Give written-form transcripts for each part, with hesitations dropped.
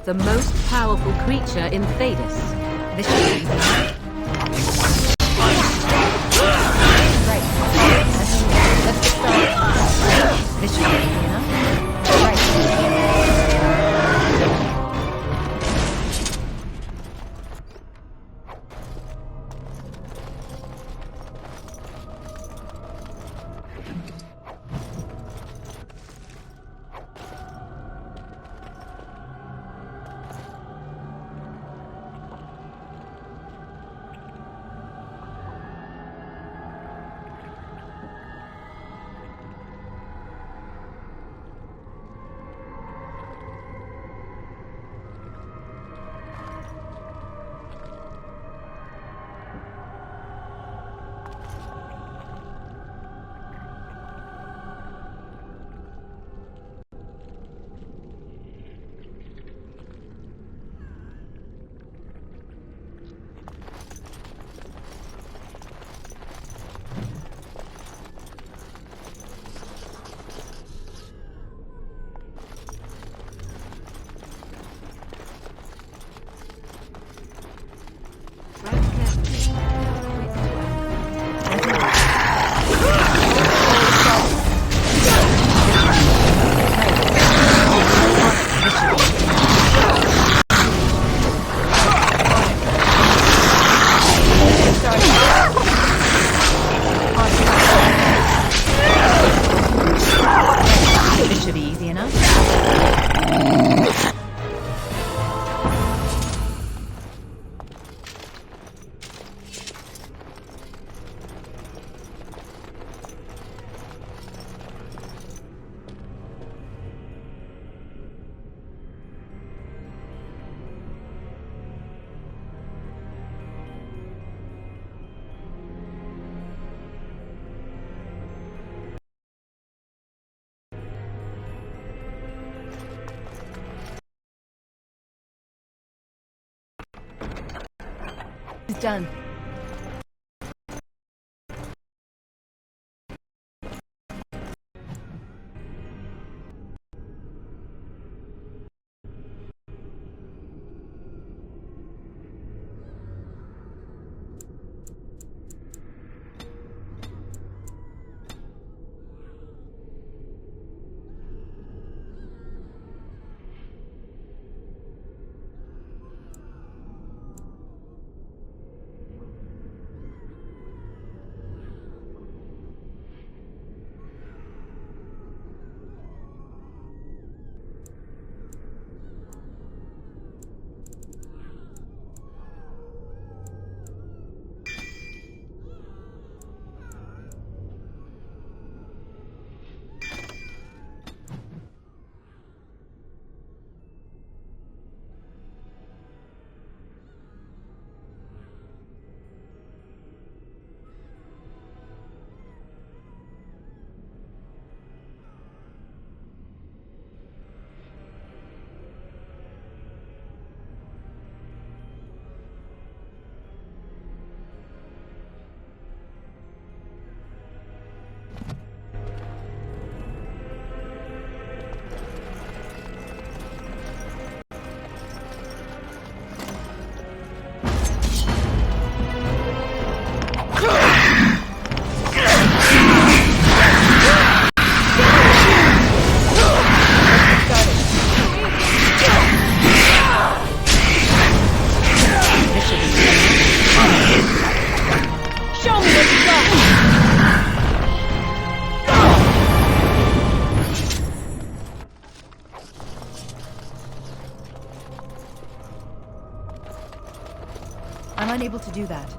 The most powerful creature in Thedas. This should be easy. Right. Let's get started. This should be easy enough. Right. Done. I'm unable to do that.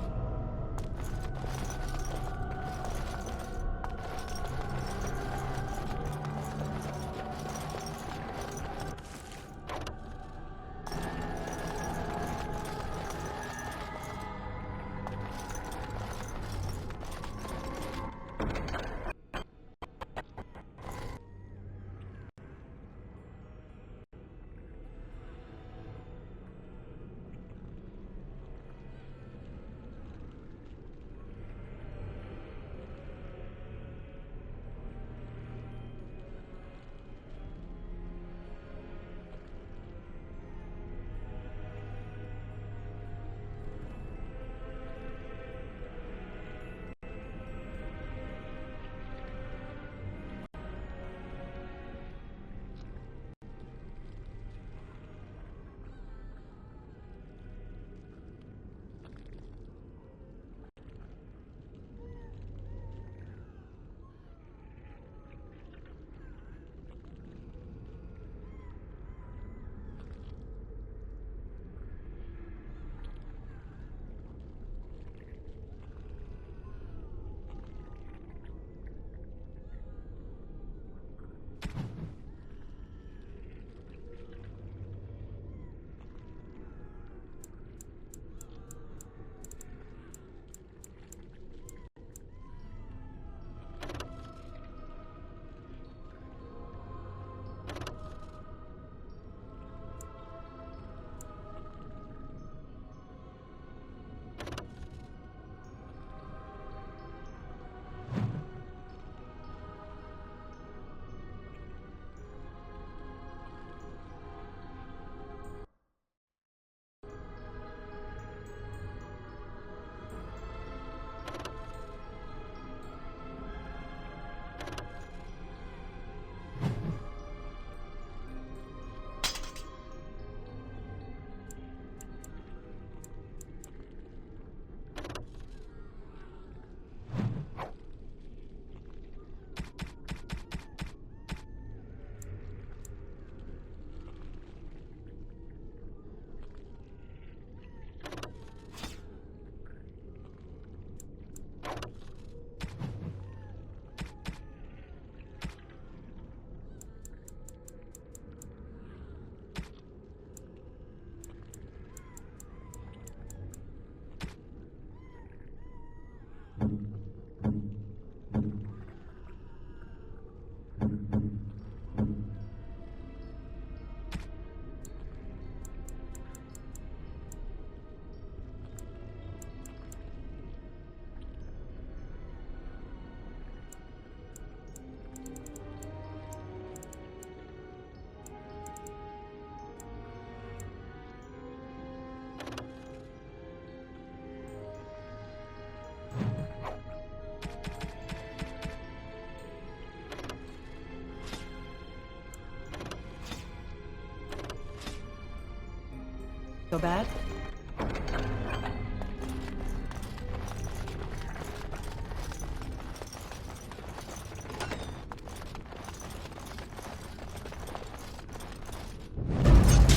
So bad?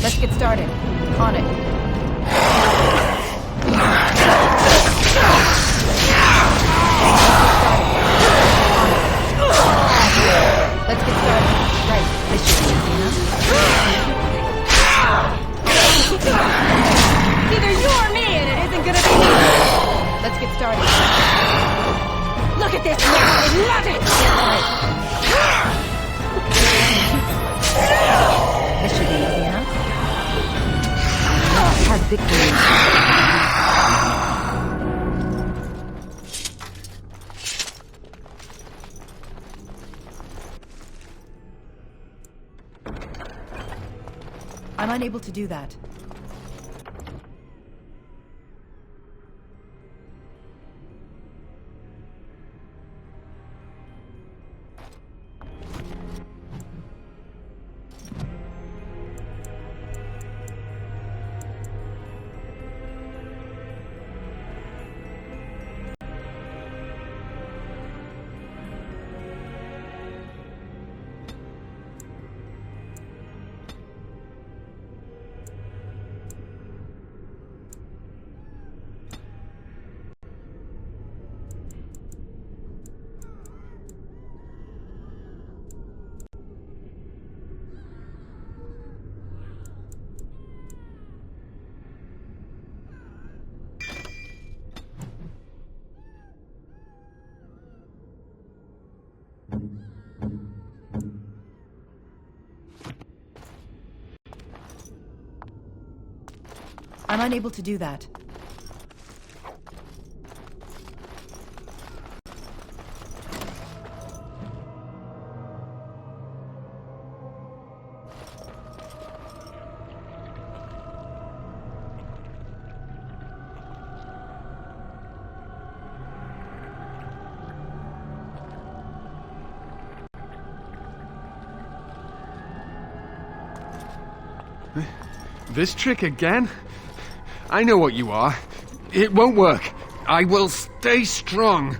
Let's get started. On it. Let's get started. Right. This should be easy enough. Either you or me, and it isn't gonna be me. Let's get started. Look at this now! I love it! This should be easy enough. Have victory. I'm unable to do that. I'm unable to do that. This trick again? I know what you are. It won't work. I will stay strong.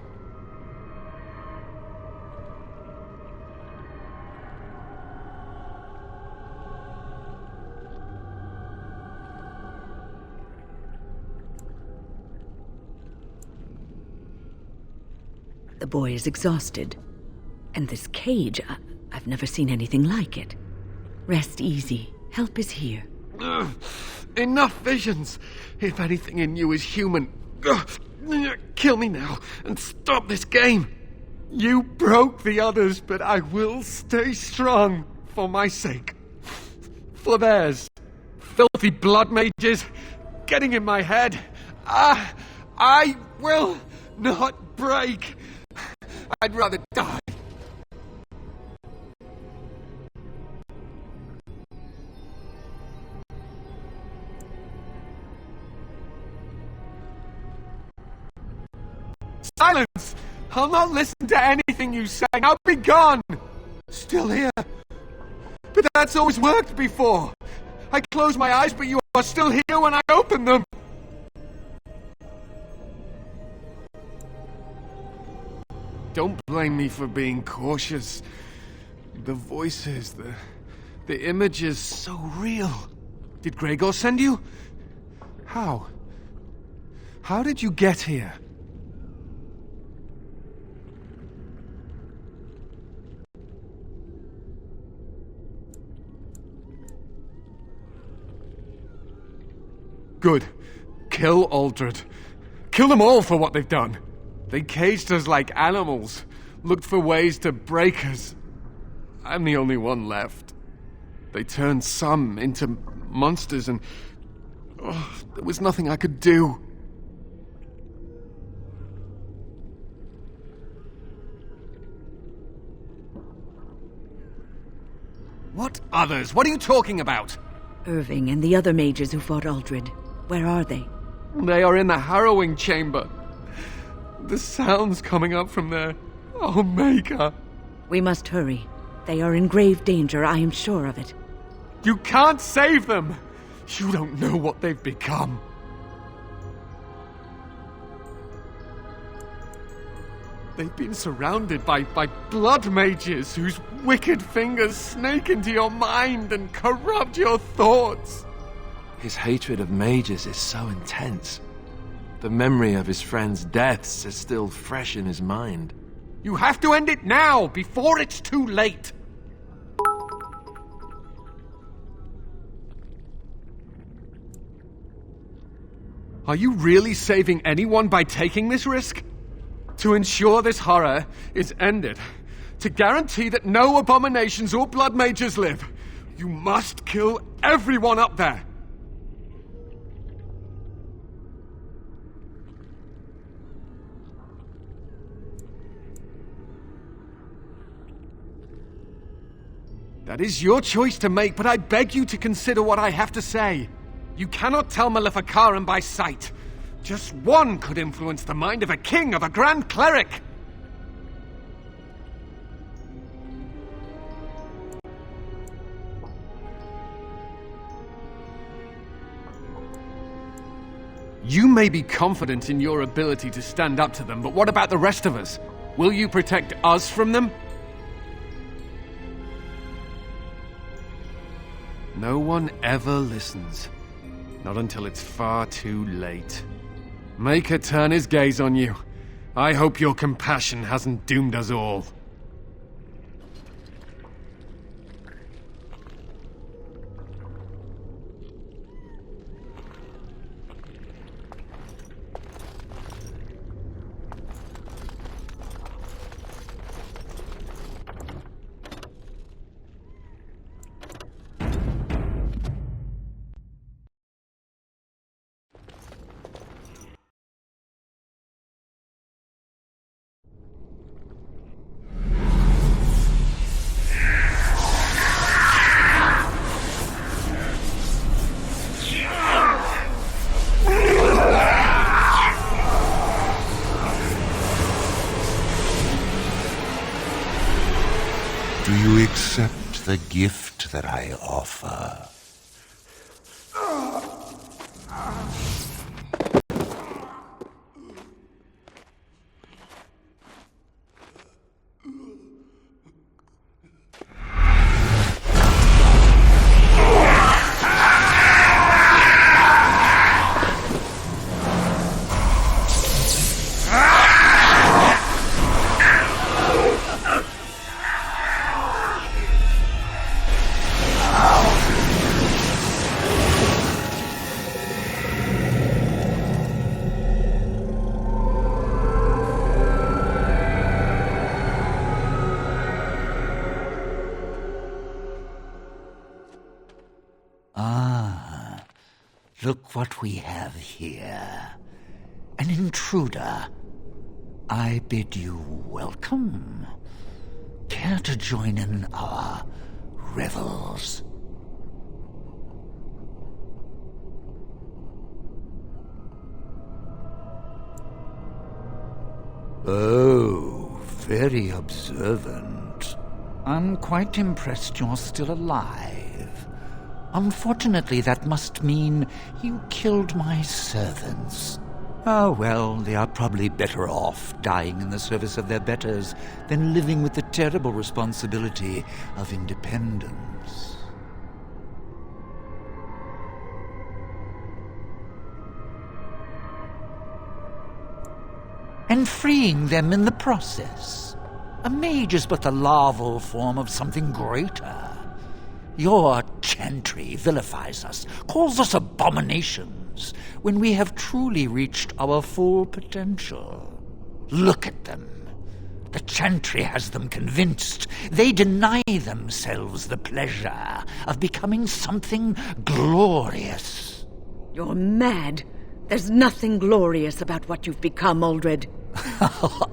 The boy is exhausted. And this cage, I've never seen anything like it. Rest easy. Help is here. Ugh, enough visions. If anything in you is human, kill me now and stop this game. You broke the others, but I will stay strong for my sake. For theirs. Filthy blood mages getting in my head. I will not break. I'd rather die. Silence! I'll not listen to anything you say. I'll be gone! Still here. But that's always worked before. I close my eyes, but you are still here when I open them. Don't blame me for being cautious. The voices, the images, so real. Did Gregor send you? How? How did you get here? Good. Kill Aldred. Kill them all for what they've done. They caged us like animals, looked for ways to break us. I'm the only one left. They turned some into monsters and there was nothing I could do. What others? What are you talking about? Irving and the other mages who fought Aldred. Where are they? They are in the harrowing chamber. The sounds coming up from there. Oh, Maker. We must hurry. They are in grave danger, I am sure of it. You can't save them! You don't know what they've become. They've been surrounded by blood mages whose wicked fingers snake into your mind and corrupt your thoughts. His hatred of mages is so intense. The memory of his friends' deaths is still fresh in his mind. You have to end it now, before it's too late! Are you really saving anyone by taking this risk? To ensure this horror is ended, to guarantee that no abominations or blood mages live, you must kill everyone up there! That is your choice to make, but I beg you to consider what I have to say. You cannot tell Maleficarum by sight. Just one could influence the mind of a king, of a grand cleric. You may be confident in your ability to stand up to them, but what about the rest of us? Will you protect us from them? No one ever listens. Not until it's far too late. Make her turn his gaze on you. I hope your compassion hasn't doomed us all. Do you accept the gift that I offer? Look what we have here. An intruder. I bid you welcome. Care to join in our revels? Oh, very observant. I'm quite impressed you're still alive. Unfortunately, that must mean you killed my servants. Oh, well, they are probably better off dying in the service of their betters than living with the terrible responsibility of independence. And freeing them in the process. A mage is but the larval form of something greater. Your chantry vilifies us, calls us abominations, when we have truly reached our full potential. Look at them. The chantry has them convinced. They deny themselves the pleasure of becoming something glorious. You're mad. There's nothing glorious about what you've become, Uldred.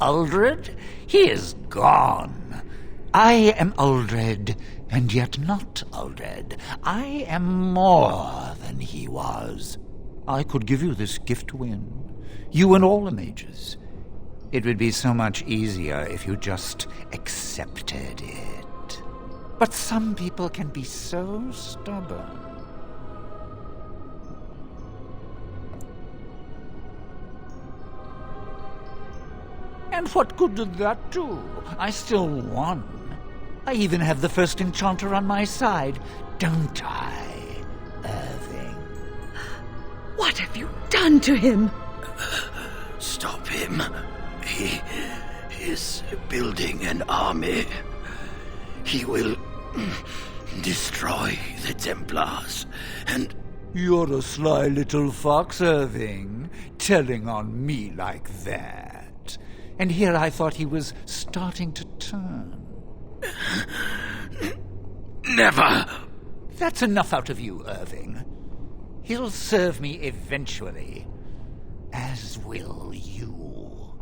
Uldred? He is gone. I am Uldred, and yet not Uldred. I am more than he was. I could give you this gift to win. You and all the mages. It would be so much easier if you just accepted it. But some people can be so stubborn. And what good did that do? I still won. I even have the first enchanter on my side, don't I, Irving? What have you done to him? Stop him. He is building an army. He will destroy the Templars, and... You're a sly little fox, Irving, telling on me like that. And here I thought he was starting to turn. Never! That's enough out of you, Irving. He'll serve me eventually. As will you.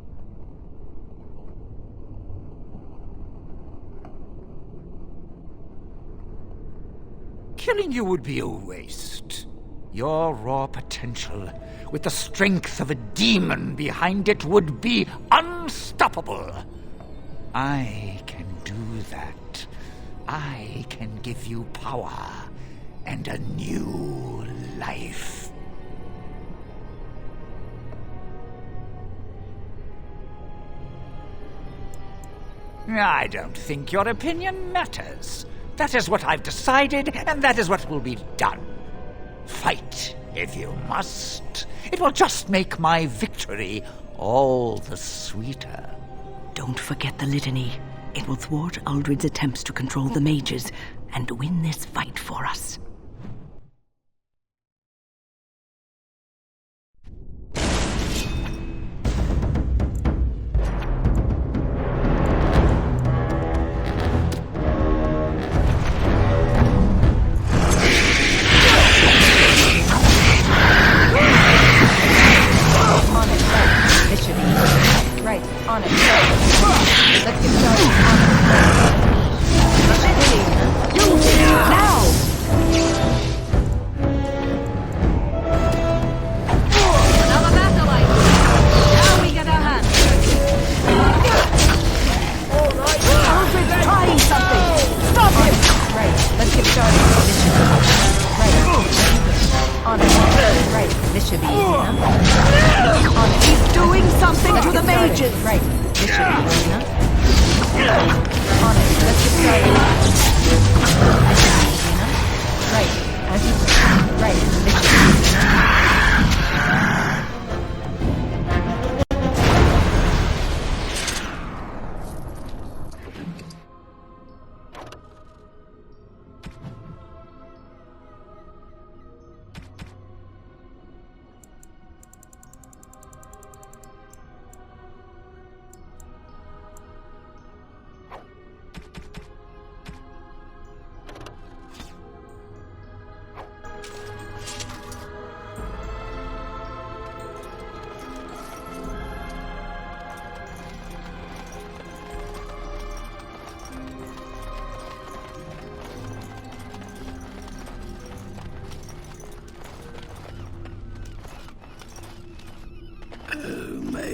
Killing you would be a waste. Your raw potential, with the strength of a demon behind it, would be unstoppable. I can do that. I can give you power and a new life. I don't think your opinion matters. That is what I've decided, and that is what will be done. Fight, if you must. It will just make my victory all the sweeter. Don't forget the litany. It will thwart Uldred's attempts to control the mages and win this fight for us.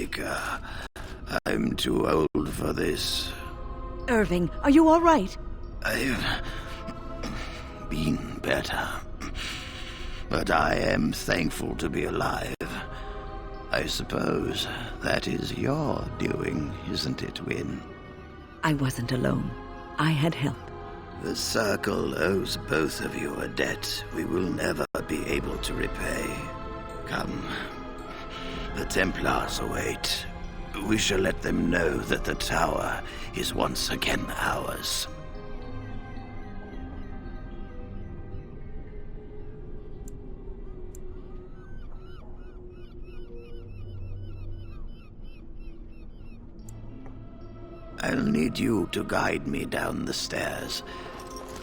Maker. I'm too old for this. Irving, are you all right? I've been better. But I am thankful to be alive. I suppose that is your doing, isn't it, Wynne? I wasn't alone. I had help. The Circle owes both of you a debt we will never be able to repay. Come. The Templars await. We shall let them know that the tower is once again ours. I'll need you to guide me down the stairs.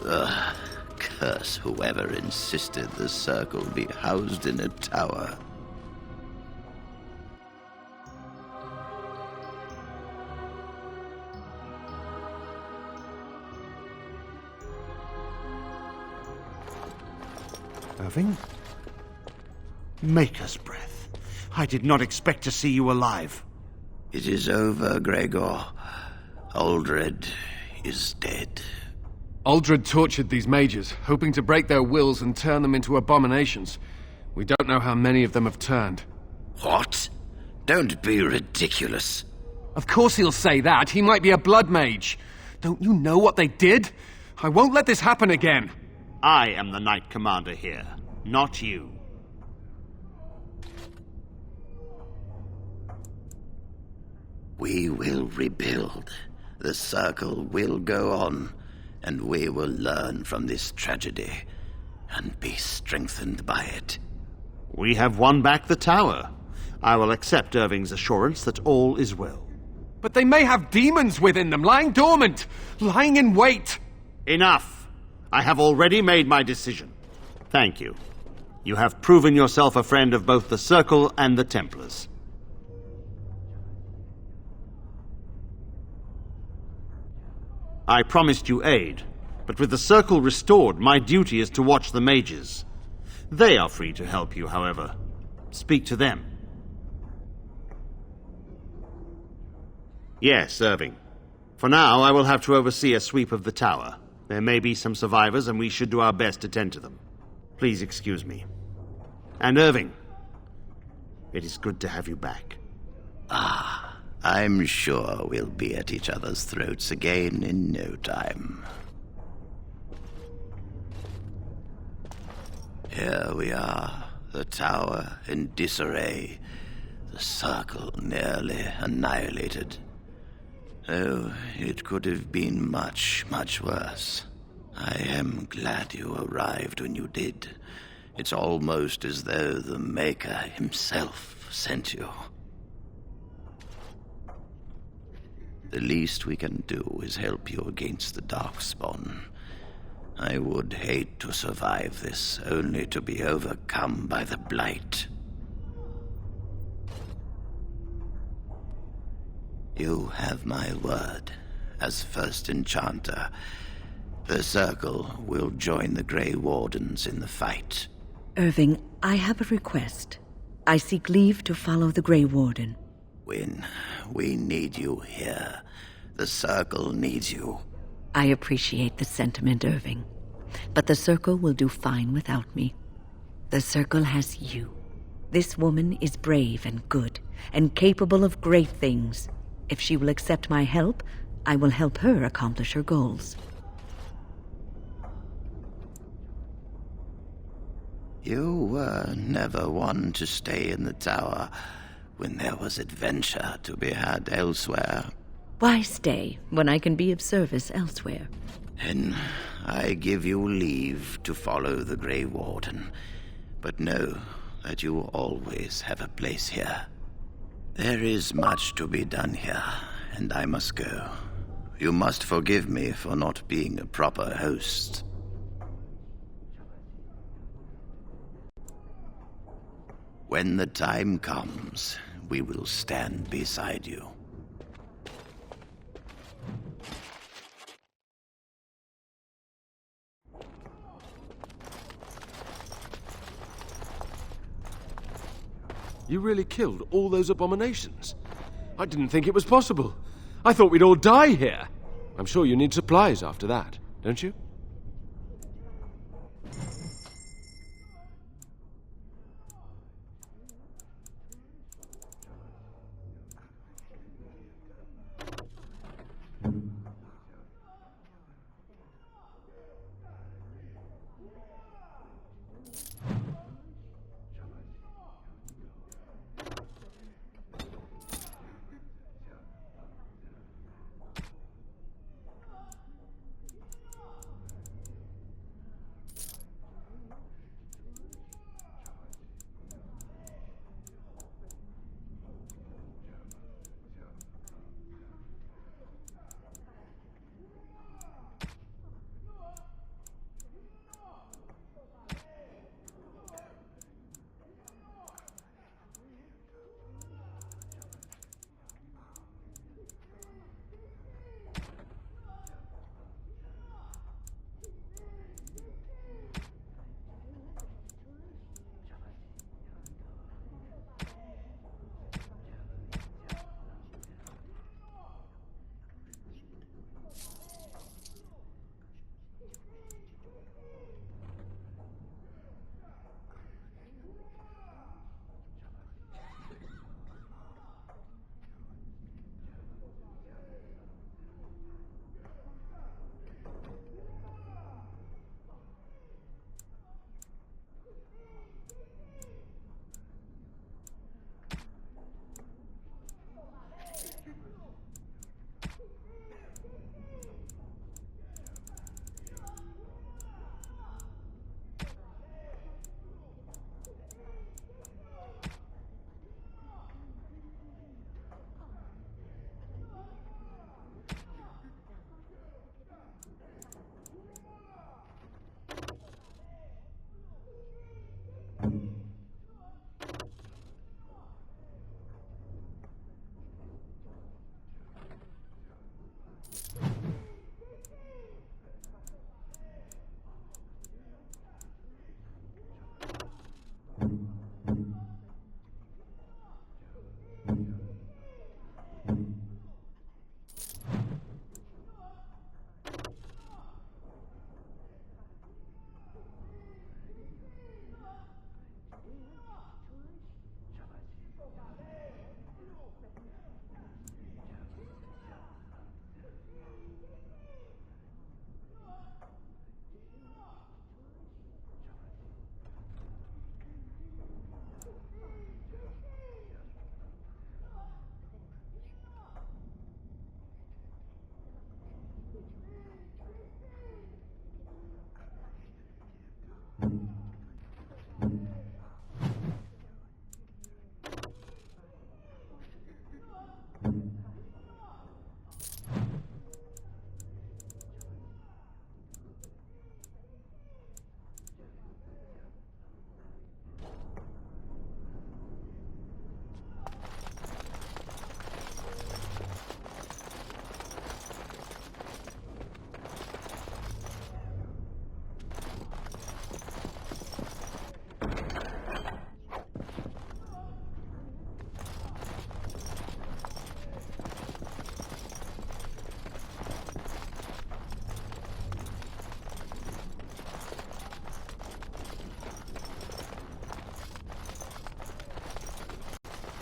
Ugh, curse whoever insisted the Circle be housed in a tower. Irving? Maker's breath. I did not expect to see you alive. It is over, Gregor. Aldred is dead. Aldred tortured these mages, hoping to break their wills and turn them into abominations. We don't know how many of them have turned. What? Don't be ridiculous. Of course he'll say that. He might be a blood mage. Don't you know what they did? I won't let this happen again. I am the Knight Commander here, not you. We will rebuild. The Circle will go on, and we will learn from this tragedy and be strengthened by it. We have won back the tower. I will accept Irving's assurance that all is well. But they may have demons within them, lying dormant, lying in wait. Enough! I have already made my decision. Thank you. You have proven yourself a friend of both the Circle and the Templars. I promised you aid, but with the Circle restored, my duty is to watch the mages. They are free to help you, however. Speak to them. Yes, Irving. For now, I will have to oversee a sweep of the tower. There may be some survivors, and we should do our best to tend to them. Please excuse me. And Irving, it is good to have you back. I'm sure we'll be at each other's throats again in no time. Here we are, the tower in disarray, the Circle nearly annihilated. Oh, it could have been much, much worse. I am glad you arrived when you did. It's almost as though the Maker himself sent you. The least we can do is help you against the Darkspawn. I would hate to survive this, only to be overcome by the Blight. You have my word. As first enchanter, the Circle will join the Grey Wardens in the fight. Irving, I have a request. I seek leave to follow the Grey Warden. Wynne, we need you here. The Circle needs you. I appreciate the sentiment, Irving. But the Circle will do fine without me. The Circle has you. This woman is brave and good, and capable of great things. If she will accept my help, I will help her accomplish her goals. You were never one to stay in the tower when there was adventure to be had elsewhere. Why stay when I can be of service elsewhere? Then I give you leave to follow the Grey Warden, but know that you always have a place here. There is much to be done here, and I must go. You must forgive me for not being a proper host. When the time comes, we will stand beside you. You really killed all those abominations? I didn't think it was possible. I thought we'd all die here. I'm sure you need supplies after that, don't you?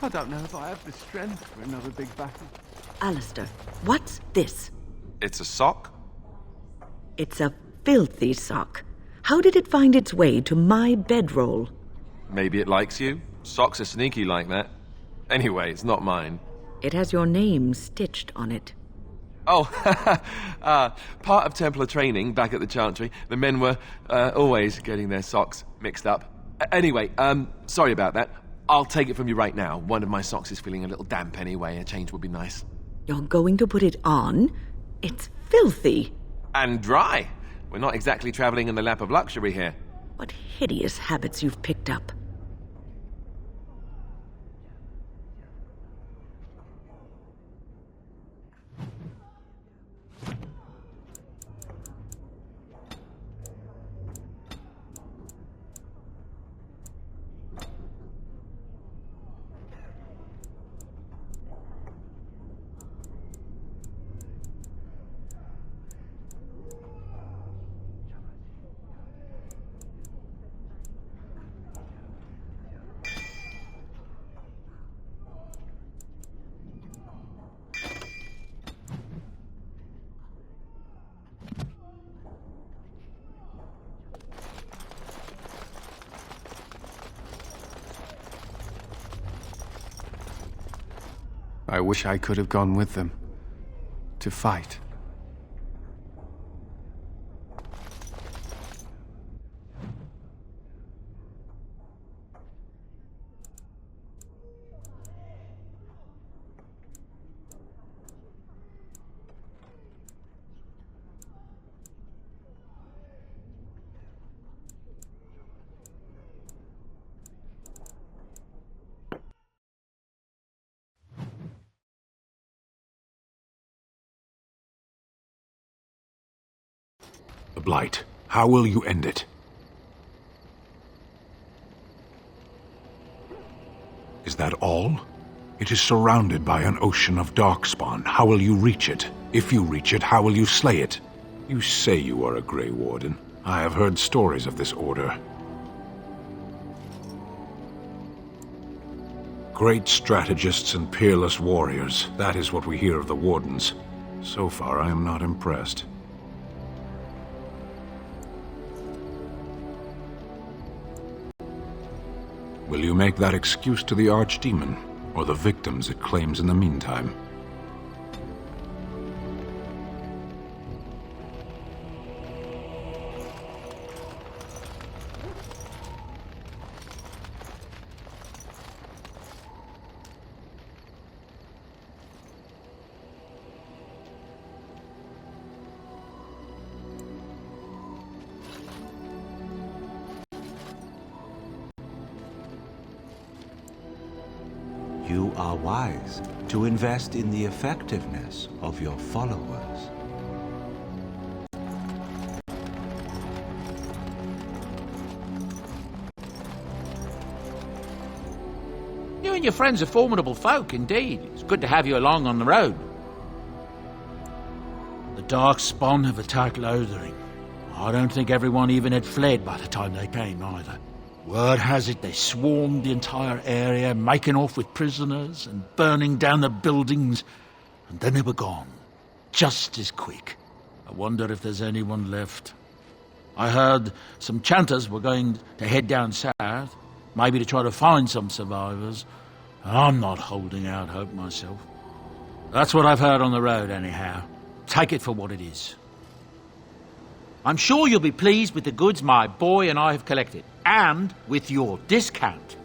I don't know if I have the strength for another big battle. Alistair, what's this? It's a sock? It's a filthy sock. How did it find its way to my bedroll? Maybe it likes you. Socks are sneaky like that. Anyway, it's not mine. It has your name stitched on it. Oh, part of Templar training back at the Chantry. The men were always getting their socks mixed up. Anyway, sorry about that. I'll take it from you right now. One of my socks is feeling a little damp anyway. A change would be nice. You're going to put it on? It's filthy. And dry. We're not exactly traveling in the lap of luxury here. What hideous habits you've picked up. I wish I could have gone with them. To fight. The Blight. How will you end it? Is that all? It is surrounded by an ocean of darkspawn. How will you reach it? If you reach it, how will you slay it? You say you are a Grey Warden. I have heard stories of this order. Great strategists and peerless warriors. That is what we hear of the Wardens. So far, I am not impressed. Will you make that excuse to the Archdemon, or the victims it claims in the meantime? You are wise to invest in the effectiveness of your followers. You and your friends are formidable folk, indeed. It's good to have you along on the road. The Darkspawn have attacked Lothering. I don't think everyone even had fled by the time they came, either. Word has it they swarmed the entire area, making off with prisoners and burning down the buildings, and then they were gone. Just as quick. I wonder if there's anyone left. I heard some chanters were going to head down south, maybe to try to find some survivors. I'm not holding out hope myself. That's what I've heard on the road, anyhow. Take it for what it is. I'm sure you'll be pleased with the goods my boy and I have collected. And with your discount.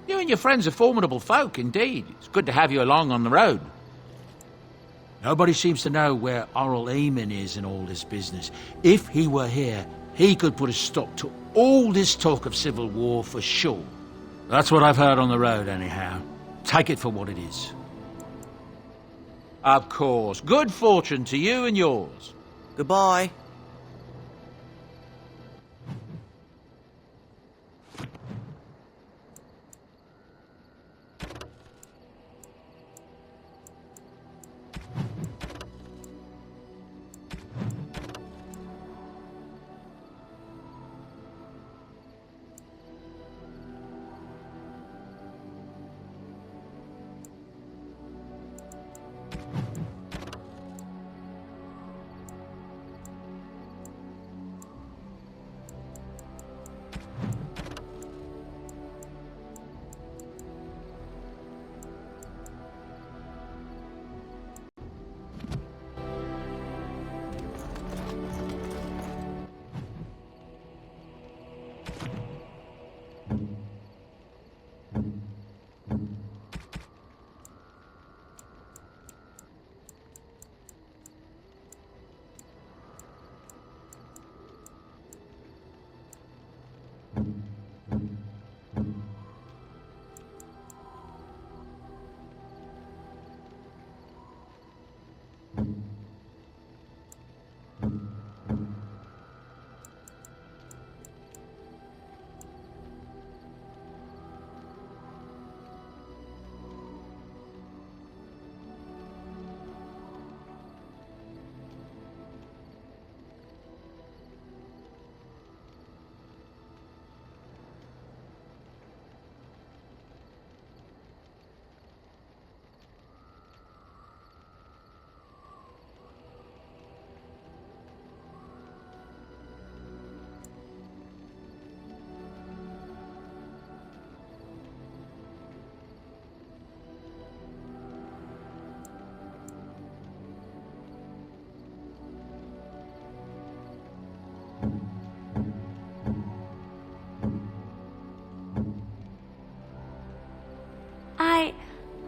You and your friends are formidable folk, indeed. It's good to have you along on the road. Nobody seems to know where Oral Eamon is in all this business. If he were here, he could put a stop to all this talk of civil war for sure. That's what I've heard on the road, anyhow. Take it for what it is. Of course. Good fortune to you and yours. Goodbye.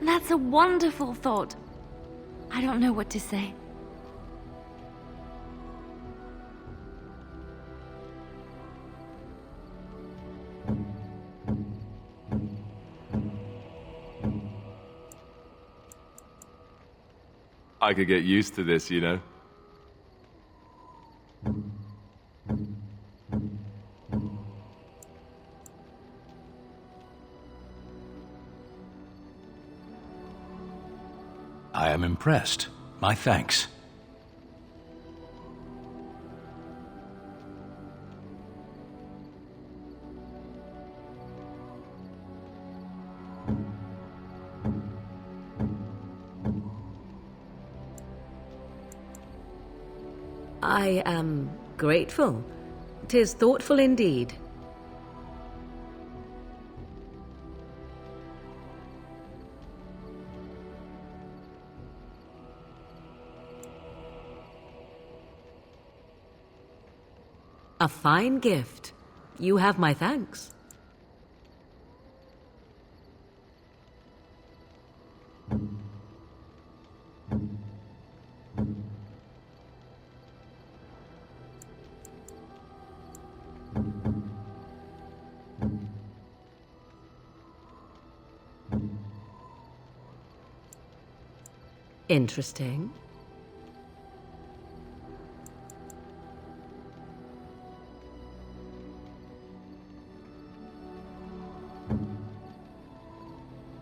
That's a wonderful thought. I don't know what to say. I could get used to this, you know. I am impressed. My thanks. I am grateful. 'Tis thoughtful indeed. A fine gift. You have my thanks. Interesting.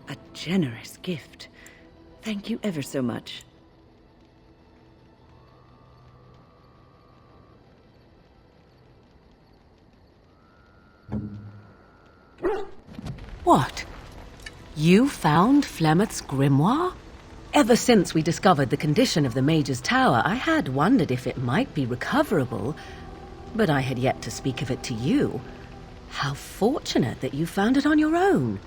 A generous gift. Thank you ever so much. What? You found Flemeth's grimoire? Ever since we discovered the condition of the Mage's Tower, I had wondered if it might be recoverable, but I had yet to speak of it to you. How fortunate that you found it on your own.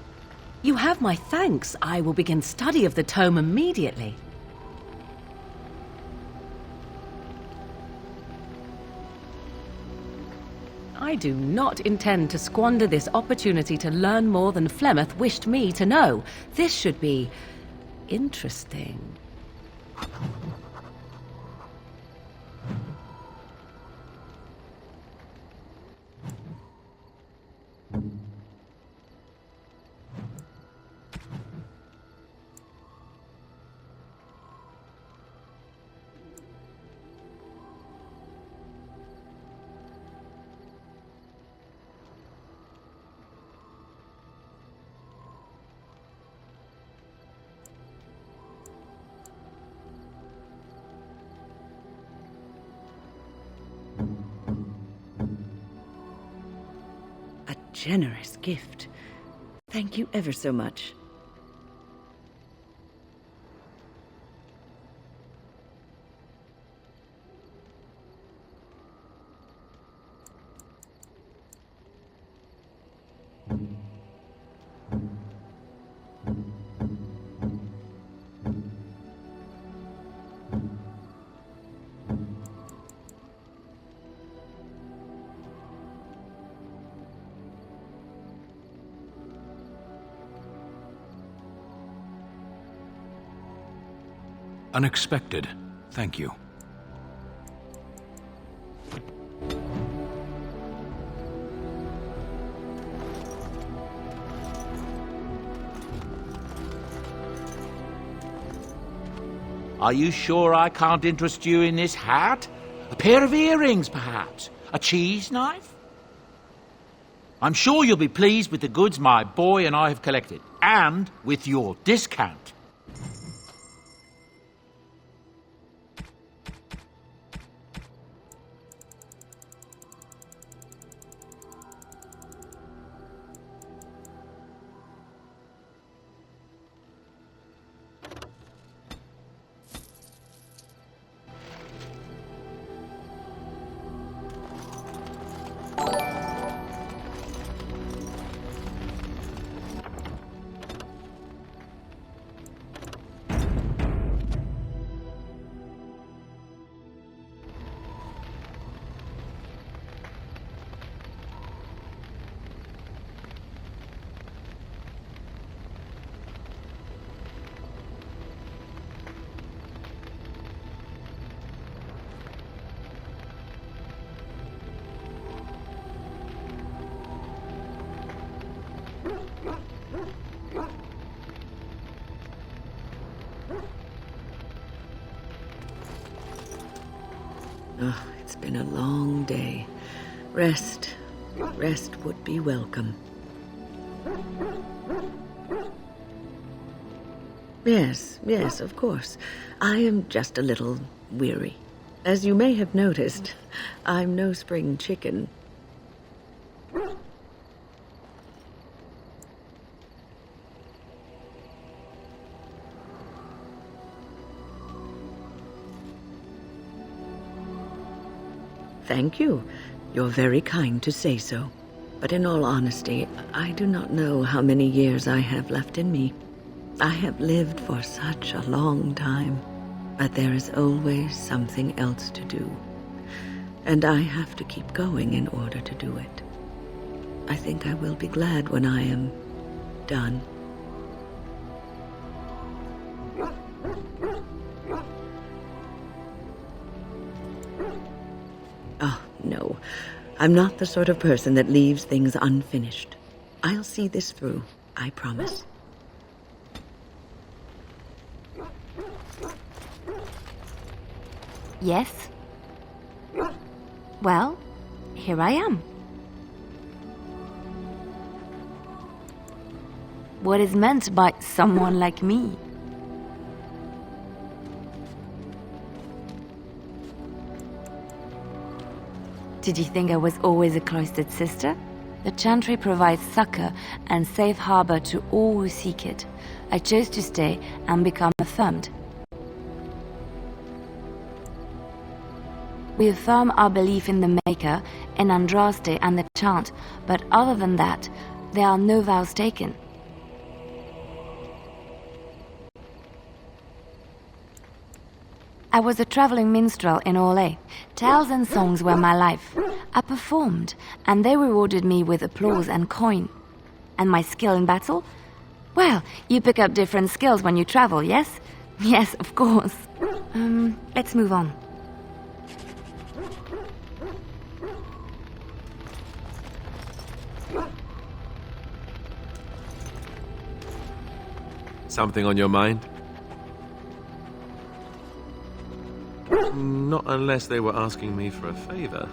You have my thanks. I will begin study of the tome immediately. I do not intend to squander this opportunity to learn more than Flemeth wished me to know. This should be interesting. A generous gift. Thank you ever so much. Unexpected. Thank you. Are you sure I can't interest you in this hat? A pair of earrings, perhaps? A cheese knife? I'm sure you'll be pleased with the goods my boy and I have collected, and with your discount. Oh, it's been a long day. Rest would be welcome. Yes, of course. I am just a little weary. As you may have noticed, I'm no spring chicken. Thank you. You're very kind to say so. But in all honesty, I do not know how many years I have left in me. I have lived for such a long time, but there is always something else to do. And I have to keep going in order to do it. I think I will be glad when I am done. Oh, no. I'm not the sort of person that leaves things unfinished. I'll see this through, I promise. Yes? Well, here I am. What is meant by someone like me? Did you think I was always a cloistered sister? The Chantry provides succor and safe harbor to all who seek it. I chose to stay and become affirmed. We affirm our belief in the Maker, in Andraste and the Chant, but other than that, there are no vows taken. I was a traveling minstrel in Orlais. Tales and songs were my life. I performed, and they rewarded me with applause and coin. And my skill in battle? Well, you pick up different skills when you travel, yes? Yes, of course. Let's move on. Something on your mind? Not unless they were asking me for a favor.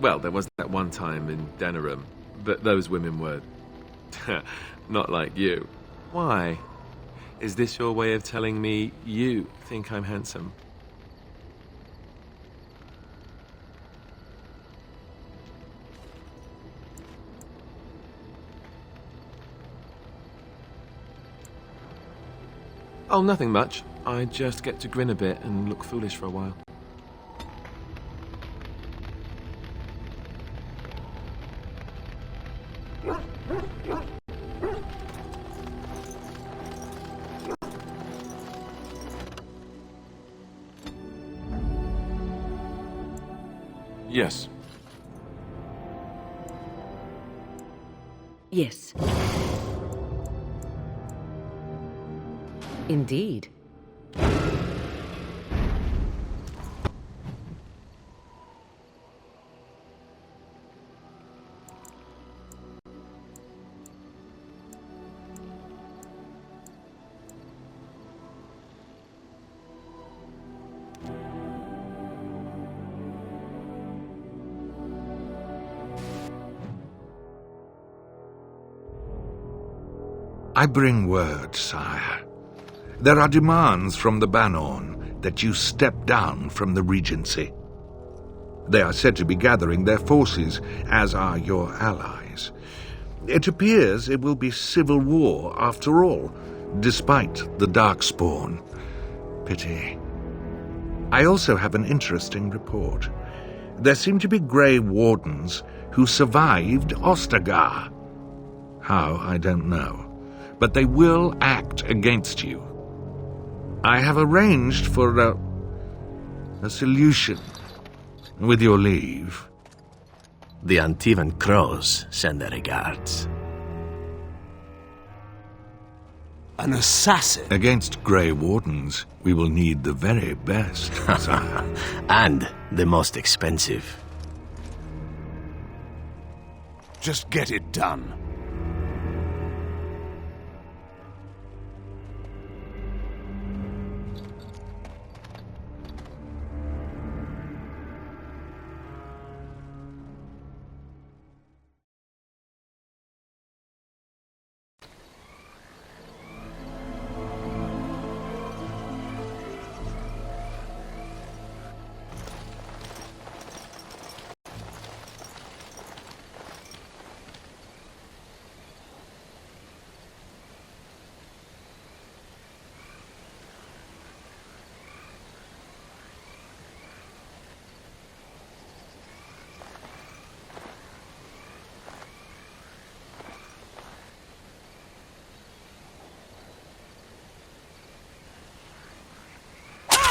Well, there was that one time in Denerim, but those women were not like you. Why? Is this your way of telling me you think I'm handsome? Oh, nothing much. I just get to grin a bit and look foolish for a while. Yes. Yes. Indeed. I bring word, sire. There are demands from the Banorn that you step down from the Regency. They are said to be gathering their forces, as are your allies. It appears it will be civil war after all, despite the Darkspawn. Pity. I also have an interesting report. There seem to be Grey Wardens who survived Ostagar. How, I don't know. But they will act against you. I have arranged for a solution, with your leave. The Antivan Crows send their regards. An assassin? Against Grey Wardens, we will need the very best, sire. And the most expensive. Just get it done.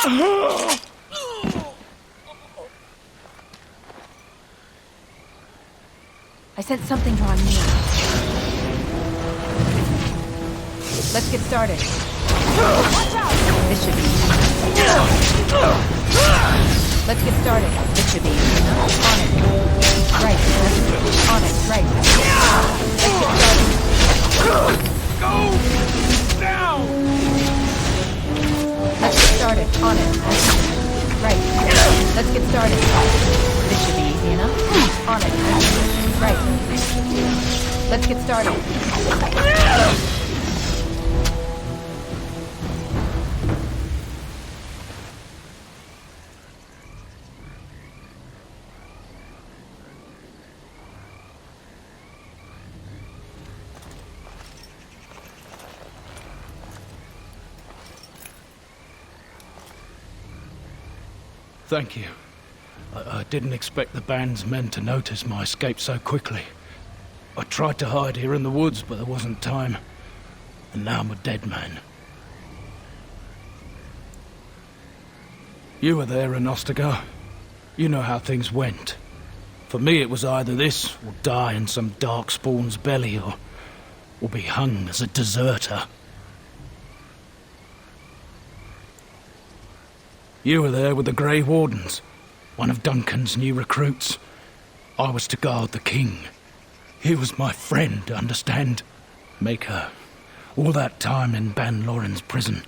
I sent something drawn near. Let's get started. Watch out! This should be easy. Let's get started. This should be easy. On it. Right. On it. Right. Let's get started. Go! Now! Let's get started. On it. Right. Let's get started. This should be easy enough. On it. Right. Let's get started. Thank you. I didn't expect the band's men to notice my escape so quickly. I tried to hide here in the woods, but there wasn't time. And now I'm a dead man. You were there in Ostagar. You know how things went. For me, it was either this, or die in some dark spawn's belly, or be hung as a deserter. You were there with the Grey Wardens, one of Duncan's new recruits. I was to guard the king. He was my friend, understand? Maker. All that time in Ban Loren's prison.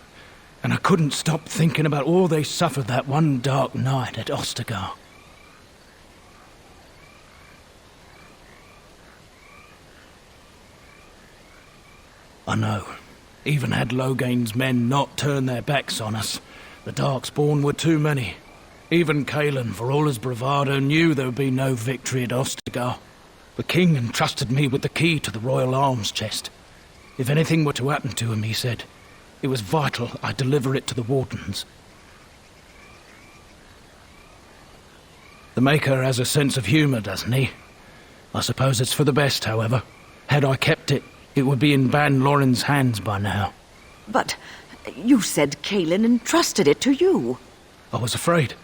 And I couldn't stop thinking about all they suffered that one dark night at Ostagar. I know. Even had Logain's men not turned their backs on us, the Darkspawn were too many. Even Kalen, for all his bravado, knew there would be no victory at Ostagar. The king entrusted me with the key to the royal arms chest. If anything were to happen to him, he said, it was vital I deliver it to the Wardens. The Maker has a sense of humour, doesn't he? I suppose it's for the best, however. Had I kept it, it would be in Ban Loren's hands by now. But you said Kalen entrusted it to you. I was afraid.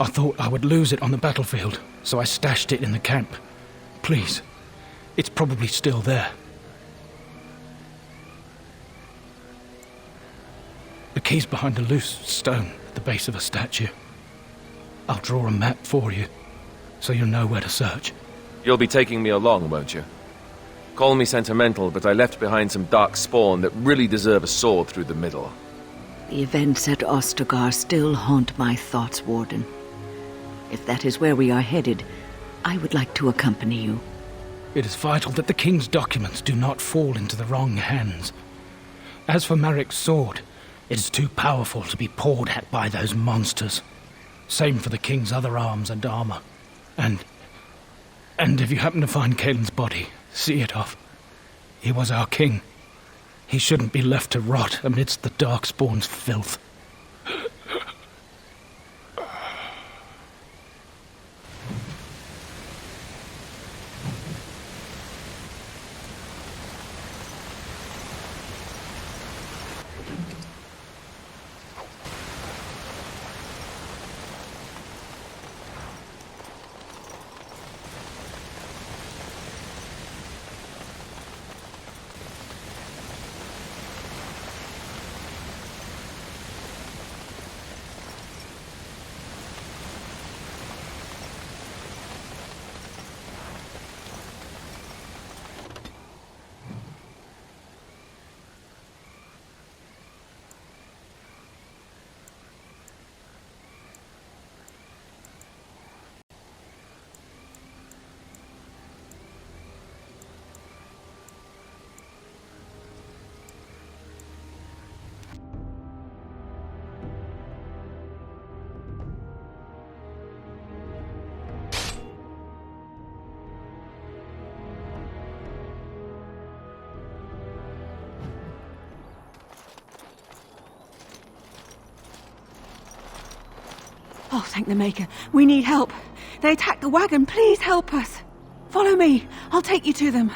I thought I would lose it on the battlefield, so I stashed it in the camp. Please, it's probably still there. The key's behind a loose stone at the base of a statue. I'll draw a map for you, so you'll know where to search. You'll be taking me along, won't you? Call me sentimental, but I left behind some dark spawn that really deserve a sword through the middle. The events at Ostagar still haunt my thoughts, Warden. If that is where we are headed, I would like to accompany you. It is vital that the king's documents do not fall into the wrong hands. As for Marik's sword, it is too powerful to be pawed at by those monsters. Same for the king's other arms and armor. And if you happen to find Kalen's body, see it off. He was our king. He shouldn't be left to rot amidst the Darkspawn's filth. Oh, thank the Maker. We need help. They attacked the wagon. Please help us. Follow me. I'll take you to them.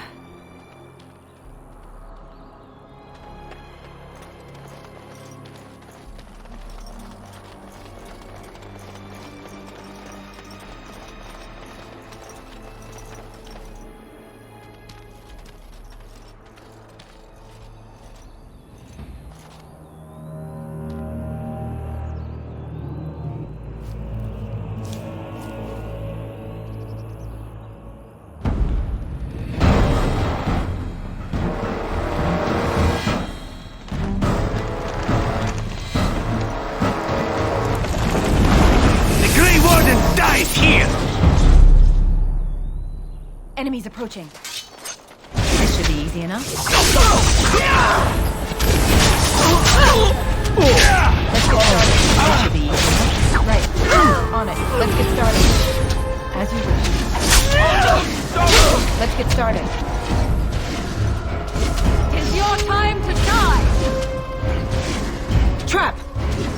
Enemies approaching. This should be easy enough. Let's get started. This should be easy enough. Right. On it. Let's get started. As you wish. Let's get started. It's your time to die! Trap!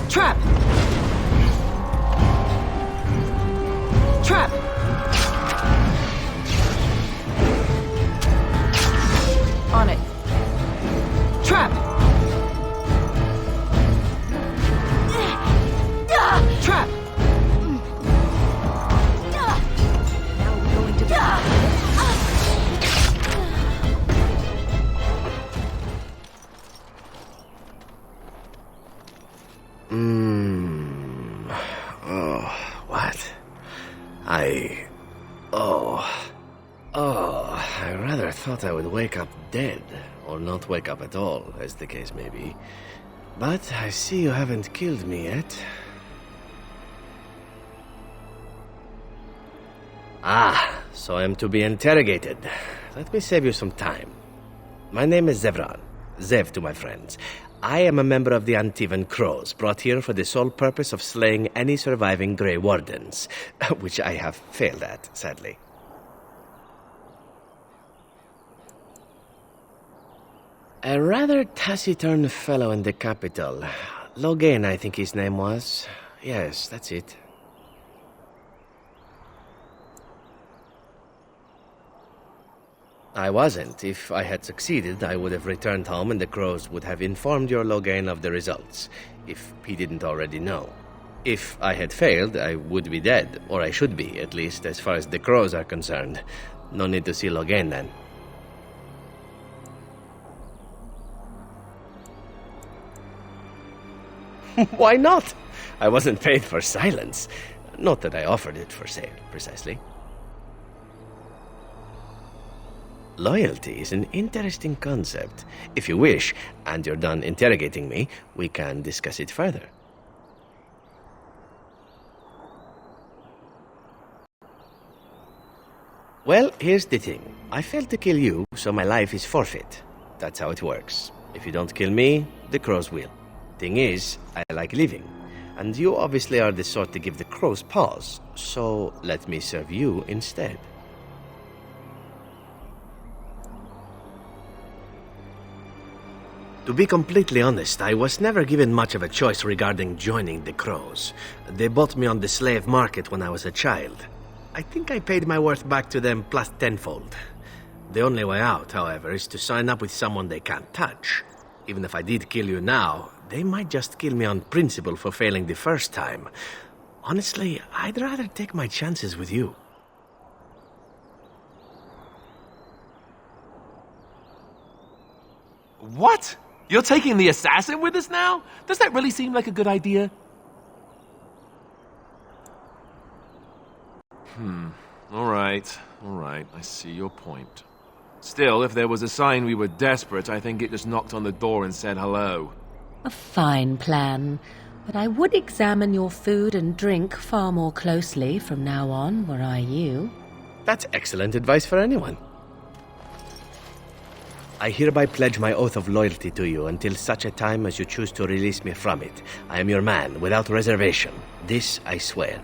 Trap! Trap! On it. Trap! Trap! Now we're going to Oh, what? I rather thought I would wake up dead, or not wake up at all, as the case may be. But I see you haven't killed me yet. Ah, so I'm to be interrogated. Let me save you some time. My name is Zevran. Zev to my friends. I am a member of the Antivan Crows, brought here for the sole purpose of slaying any surviving Grey Wardens, which I have failed at, sadly. A rather taciturn fellow in the capital. Logain, I think his name was. Yes, that's it. I wasn't. If I had succeeded, I would have returned home and the Crows would have informed your Logain of the results, if he didn't already know. If I had failed, I would be dead, or I should be, at least as far as the Crows are concerned. No need to see Logain then. Why not? I wasn't paid for silence. Not that I offered it for sale, precisely. Loyalty is an interesting concept. If you wish, and you're done interrogating me, we can discuss it further. Well, here's the thing. I failed to kill you, so my life is forfeit. That's how it works. If you don't kill me, the Crows will. Thing is, I like living. And you obviously are the sort to give the Crows pause, so let me serve you instead. To be completely honest, I was never given much of a choice regarding joining the Crows. They bought me on the slave market when I was a child. I think I paid my worth back to them plus tenfold. The only way out, however, is to sign up with someone they can't touch. Even if I did kill you now, they might just kill me on principle for failing the first time. Honestly, I'd rather take my chances with you. What? You're taking the assassin with us now? Does that really seem like a good idea? All right. I see your point. Still, if there was a sign we were desperate, I think it just knocked on the door and said hello. A fine plan, but I would examine your food and drink far more closely from now on, were I you. That's excellent advice for anyone. I hereby pledge my oath of loyalty to you until such a time as you choose to release me from it. I am your man, without reservation. This I swear.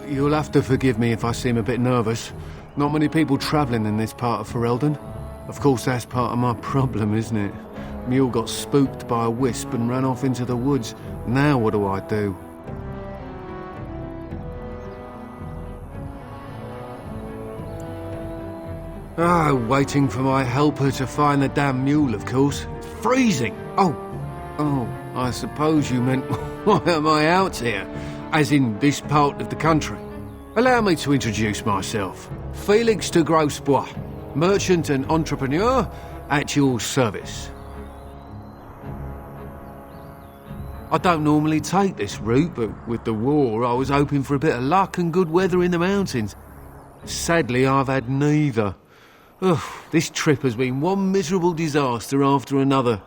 You'll have to forgive me if I seem a bit nervous. Not many people travelling in this part of Ferelden. Of course, that's part of my problem, isn't it? Mule got spooked by a wisp and ran off into the woods. Now what do I do? Waiting for my helper to find the damn mule, of course. It's freezing! Oh, I suppose you meant, why am I out here? As in this part of the country. Allow me to introduce myself. Felix de Grosbois, merchant and entrepreneur at your service. I don't normally take this route, but with the war I was hoping for a bit of luck and good weather in the mountains. Sadly, I've had neither. Ugh, this trip has been one miserable disaster after another.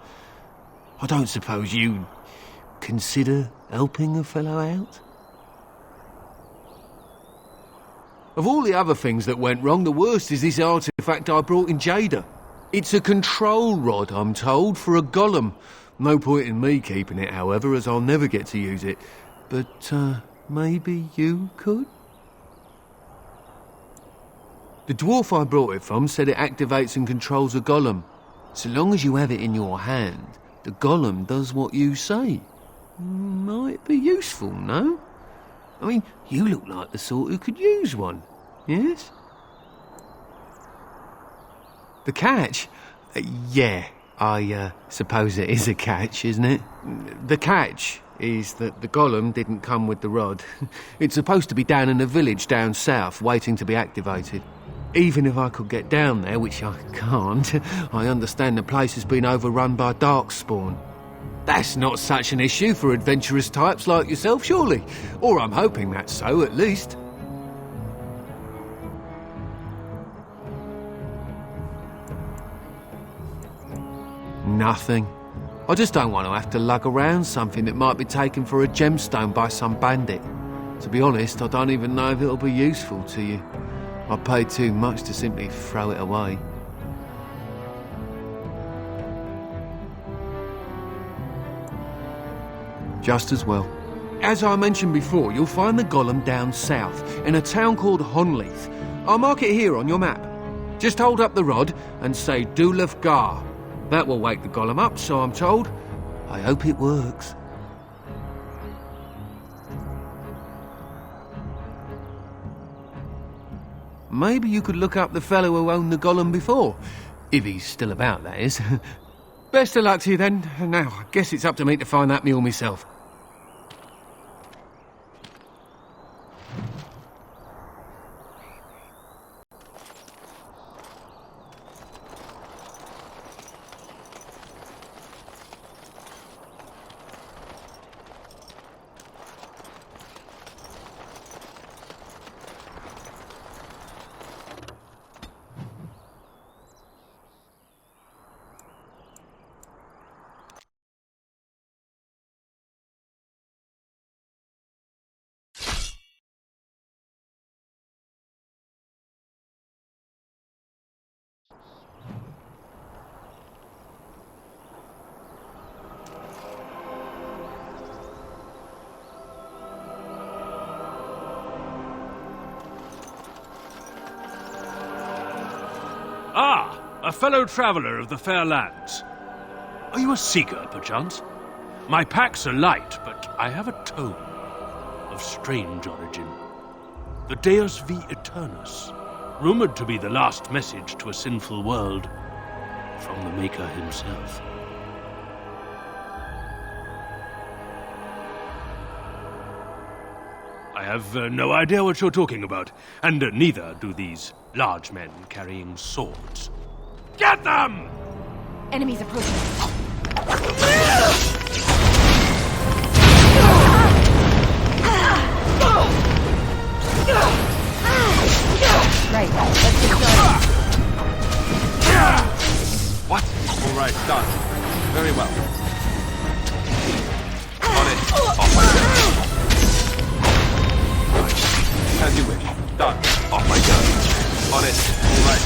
I don't suppose you'd consider helping a fellow out? Of all the other things that went wrong, the worst is this artifact I brought in Jada. It's a control rod, I'm told, for a golem. No point in me keeping it, however, as I'll never get to use it. But, maybe you could? The dwarf I brought it from said it activates and controls a golem. So long as you have it in your hand, the golem does what you say. Might be useful, no? I mean, you look like the sort who could use one, yes? The catch? Yeah, I suppose it is a catch, isn't it? The catch is that the golem didn't come with the rod. It's supposed to be down in a village down south, waiting to be activated. Even if I could get down there, which I can't, I understand the place has been overrun by darkspawn. That's not such an issue for adventurous types like yourself, surely? Or I'm hoping that's so, at least. Nothing. I just don't want to have to lug around something that might be taken for a gemstone by some bandit. To be honest, I don't even know if it'll be useful to you. I paid too much to simply throw it away. Just as well. As I mentioned before, you'll find the golem down south, in a town called Honleith. I'll mark it here on your map. Just hold up the rod and say Dulaf Gar. That will wake the golem up, so I'm told. I hope it works. Maybe you could look up the fellow who owned the golem before. If he's still about, that is. Best of luck to you then. Now, I guess it's up to me to find that mule myself. Ah, a fellow traveller of the fair lands. Are you a seeker, perchance? My packs are light, but I have a tome of strange origin. The Deus V Eternus, rumoured to be the last message to a sinful world from the Maker himself. I have no idea what you're talking about, and neither do these large men carrying swords. Get them! Enemies approaching. Right, let's get started. What? All right, done. Very well. On it. Off my gun. Right. As you wish. Done. Off my gun. On it. All right.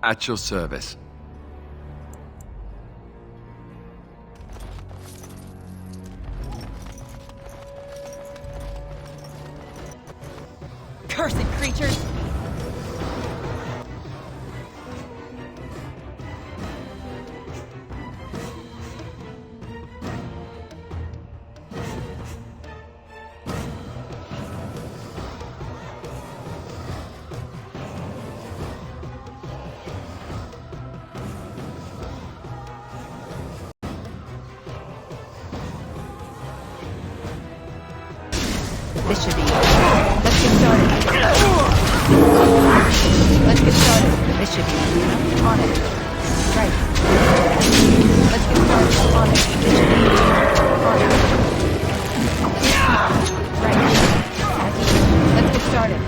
At your service. Cursed creatures! This should be it. Let's get started. Let's get started. This should be it. On it. Right. Let's get started. On it. This should be it. On it. Right. Let's get started.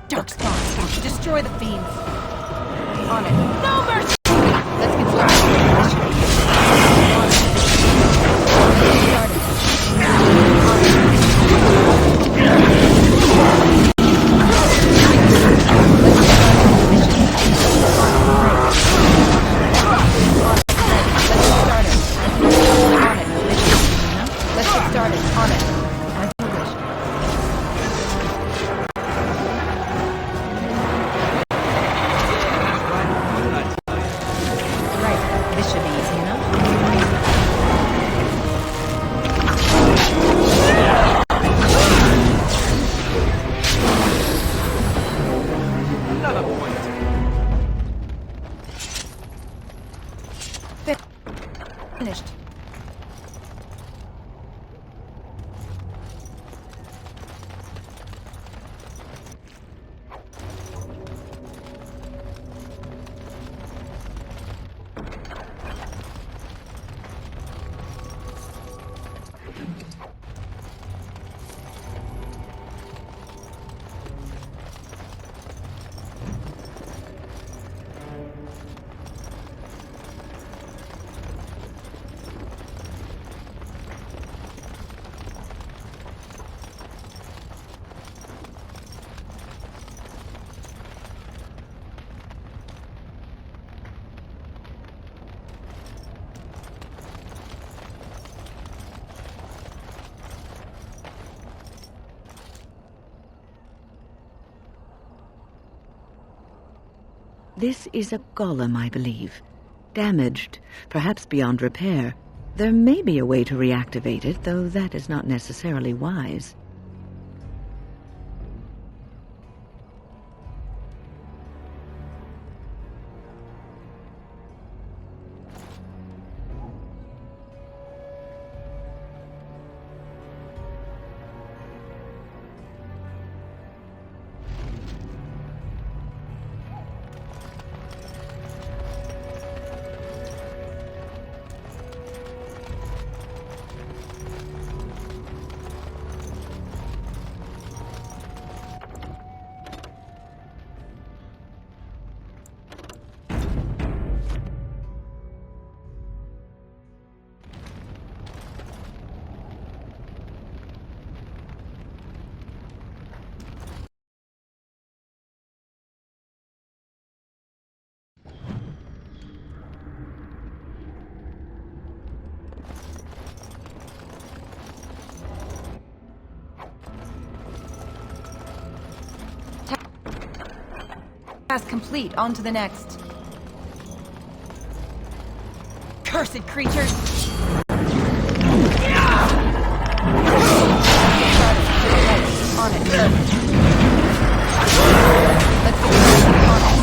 Darkspawn, destroy the fiends. On it. No mercy! Let's get started. This should be it. On it. Let's get started. Let's get started. On it. As you wish. Finished. This is a golem, I believe. Damaged, perhaps beyond repair. There may be a way to reactivate it, though that is not necessarily wise. Task complete. On to the next. Cursed creatures! On it. Let's get started. On it.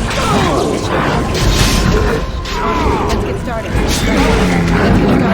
Let's get started. Let's get started.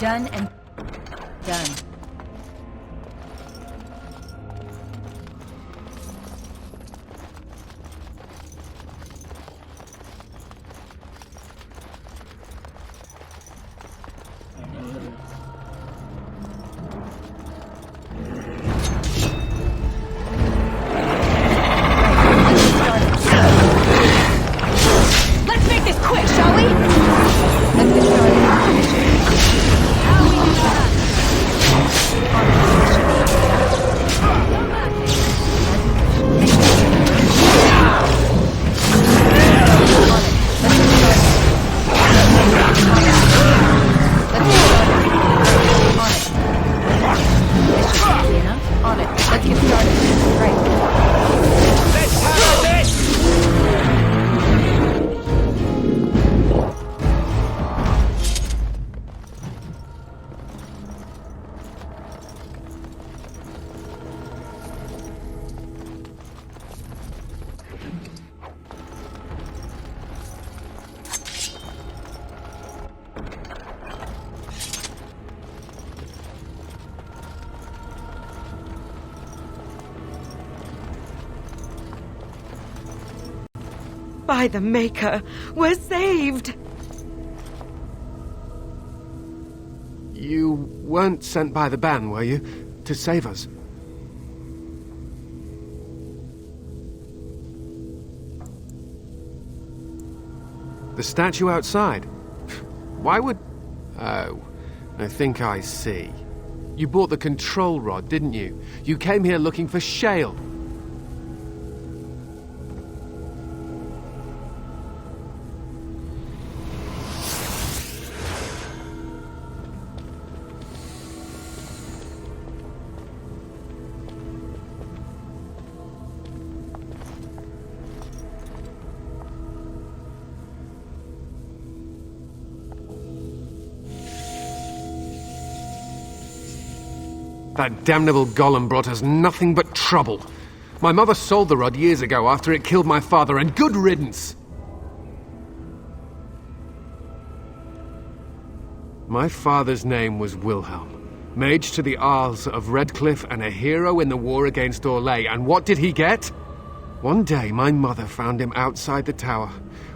Done and done. Let's make this quick, shall we? Let's get started. How we do that? On it. Let's get started. Right. Let's have this! By the Maker, we're saved! You weren't sent by the ban, were you? To save us? The statue outside? Why would... Oh, I think I see. You bought the control rod, didn't you? You came here looking for shale. That damnable golem brought us nothing but trouble. My mother sold the rod years ago after it killed my father, and good riddance! My father's name was Wilhelm, mage to the Isles of Redcliffe and a hero in the war against Orlais, and what did he get? One day my mother found him outside the tower,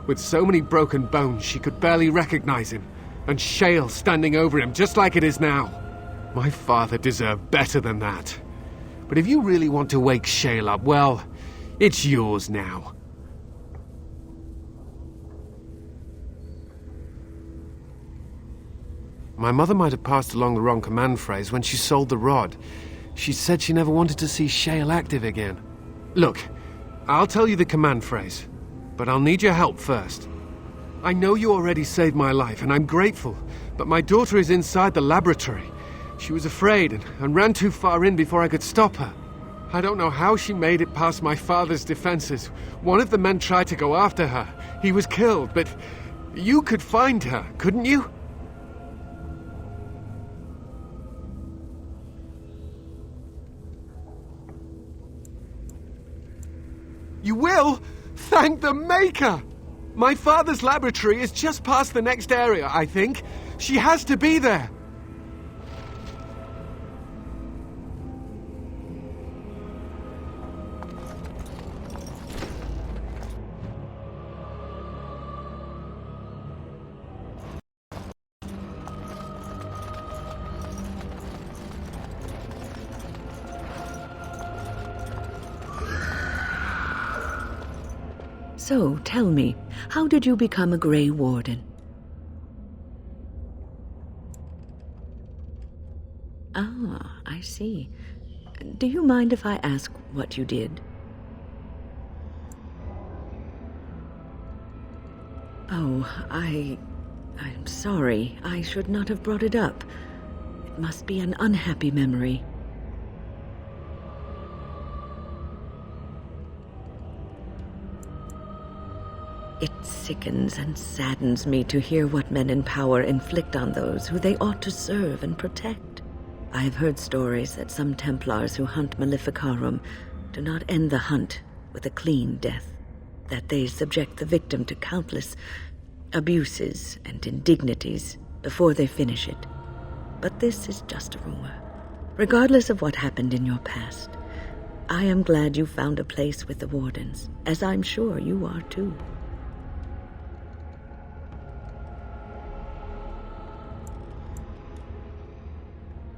with so many broken bones she could barely recognize him, and shale standing over him just like it is now. My father deserved better than that. But if you really want to wake shale up, well, it's yours now. My mother might have passed along the wrong command phrase when she sold the rod. She said she never wanted to see shale active again. Look, I'll tell you the command phrase, but I'll need your help first. I know you already saved my life, and I'm grateful, but my daughter is inside the laboratory. She was afraid and ran too far in before I could stop her. I don't know how she made it past my father's defenses. One of the men tried to go after her. He was killed, but you could find her, couldn't you? You will? Thank the Maker! My father's laboratory is just past the next area, I think. She has to be there. So, tell me, how did you become a Grey Warden? Ah, I see. Do you mind if I ask what you did? Oh, I'm sorry. I should not have brought it up. It must be an unhappy memory. It sickens and saddens me to hear what men in power inflict on those who they ought to serve and protect. I have heard stories that some Templars who hunt Maleficarum do not end the hunt with a clean death, that they subject the victim to countless abuses and indignities before they finish it. but this is just a rumor. Regardless of what happened in your past, I am glad you found a place with the Wardens, as I'm sure you are too.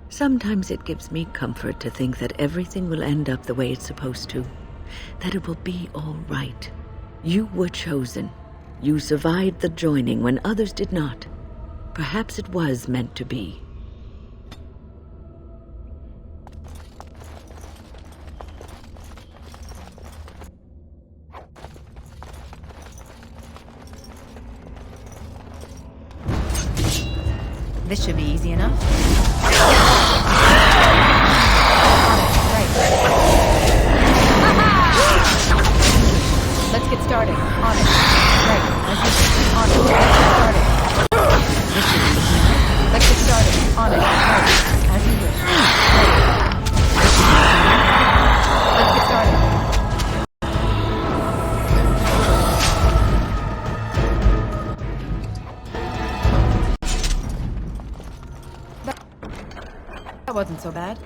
Sometimes it gives me comfort to think that everything will end up the way it's supposed to, that it will be all right. You were chosen. You survived the joining when others did not. Perhaps it was meant to be. This should be easy enough. Let's get started. On it. Right. On it. Let's get started. Let's get started. On it. Right. As you wish. Let's get started. That wasn't so bad.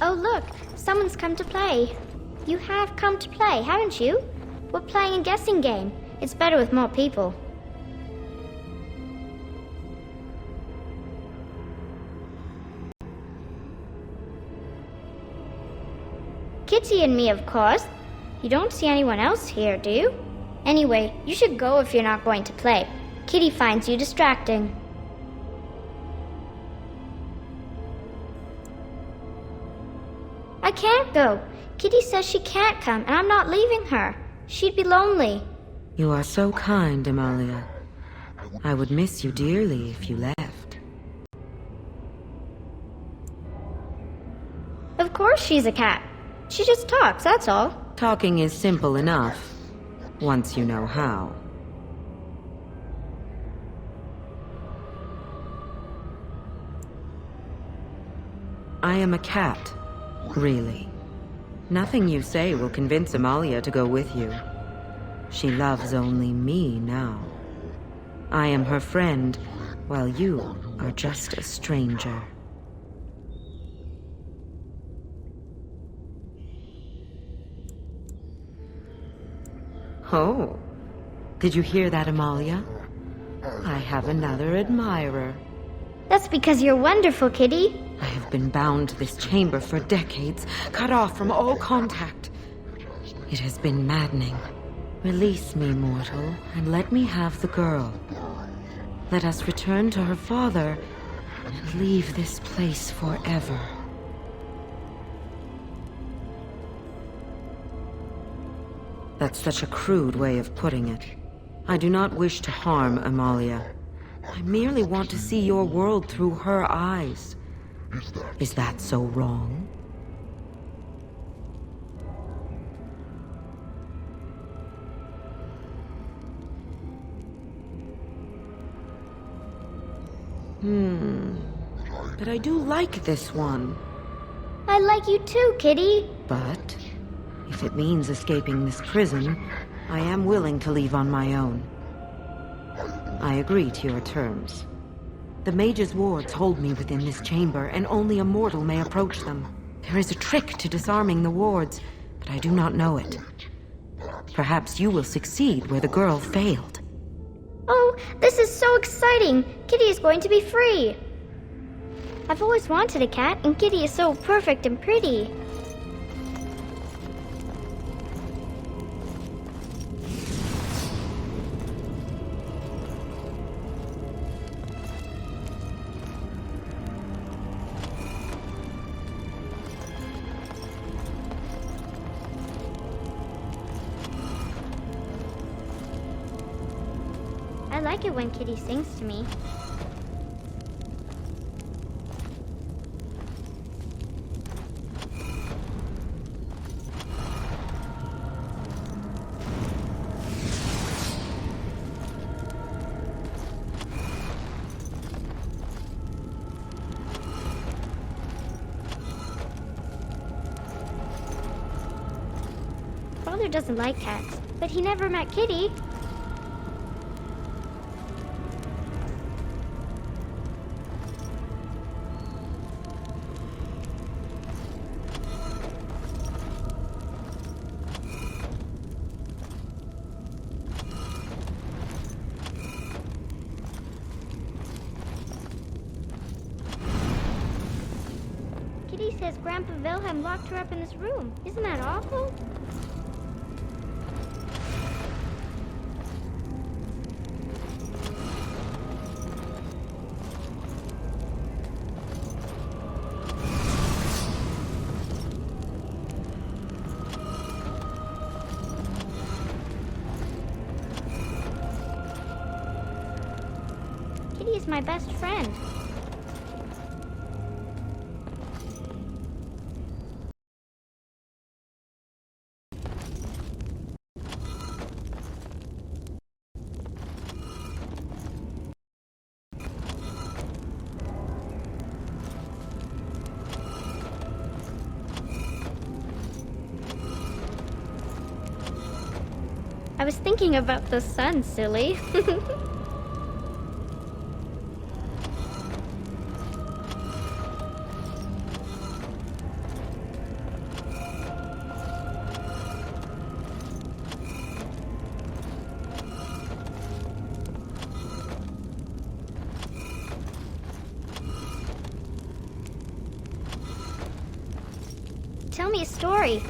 Oh look, someone's come to play. You have come to play, haven't you? We're playing a guessing game. It's better with more people. Kitty and me, of course. You don't see anyone else here, do you? Anyway, you should go if you're not going to play. Kitty finds you distracting. I can't go. Kitty says she can't come, and I'm not leaving her. She'd be lonely. You are so kind, Amalia. I would miss you dearly if you left. Of course she's a cat. She just talks, that's all. Talking is simple enough, once you know how. I am a cat, really. Nothing you say will convince Amalia to go with you. She loves only me now. I am her friend, while you are just a stranger. Oh, did you hear that, Amalia? I have another admirer. That's because you're wonderful, Kitty. I have been bound to this chamber for decades, cut off from all contact. It has been maddening. Release me, mortal, and let me have the girl. Let us return to her father and leave this place forever. That's such a crude way of putting it. I do not wish to harm Amalia. I merely want to see your world through her eyes. Is that so wrong? But I do like this one. I like you too, Kitty. But if it means escaping this prison, I am willing to leave on my own. I agree to your terms. The mage's wards hold me within this chamber, and only a mortal may approach them. There is a trick to disarming the wards, but I do not know it. Perhaps you will succeed where the girl failed. Oh, this is so exciting! Kitty is going to be free! I've always wanted a cat, and Kitty is so perfect and pretty. I like it when Kitty sings to me. Father doesn't like cats, but he never met Kitty. Kitty says Grandpa Wilhelm locked her up in this room. Isn't that awful? Kitty is my best friend. I was thinking about the sun, silly. Tell me a story.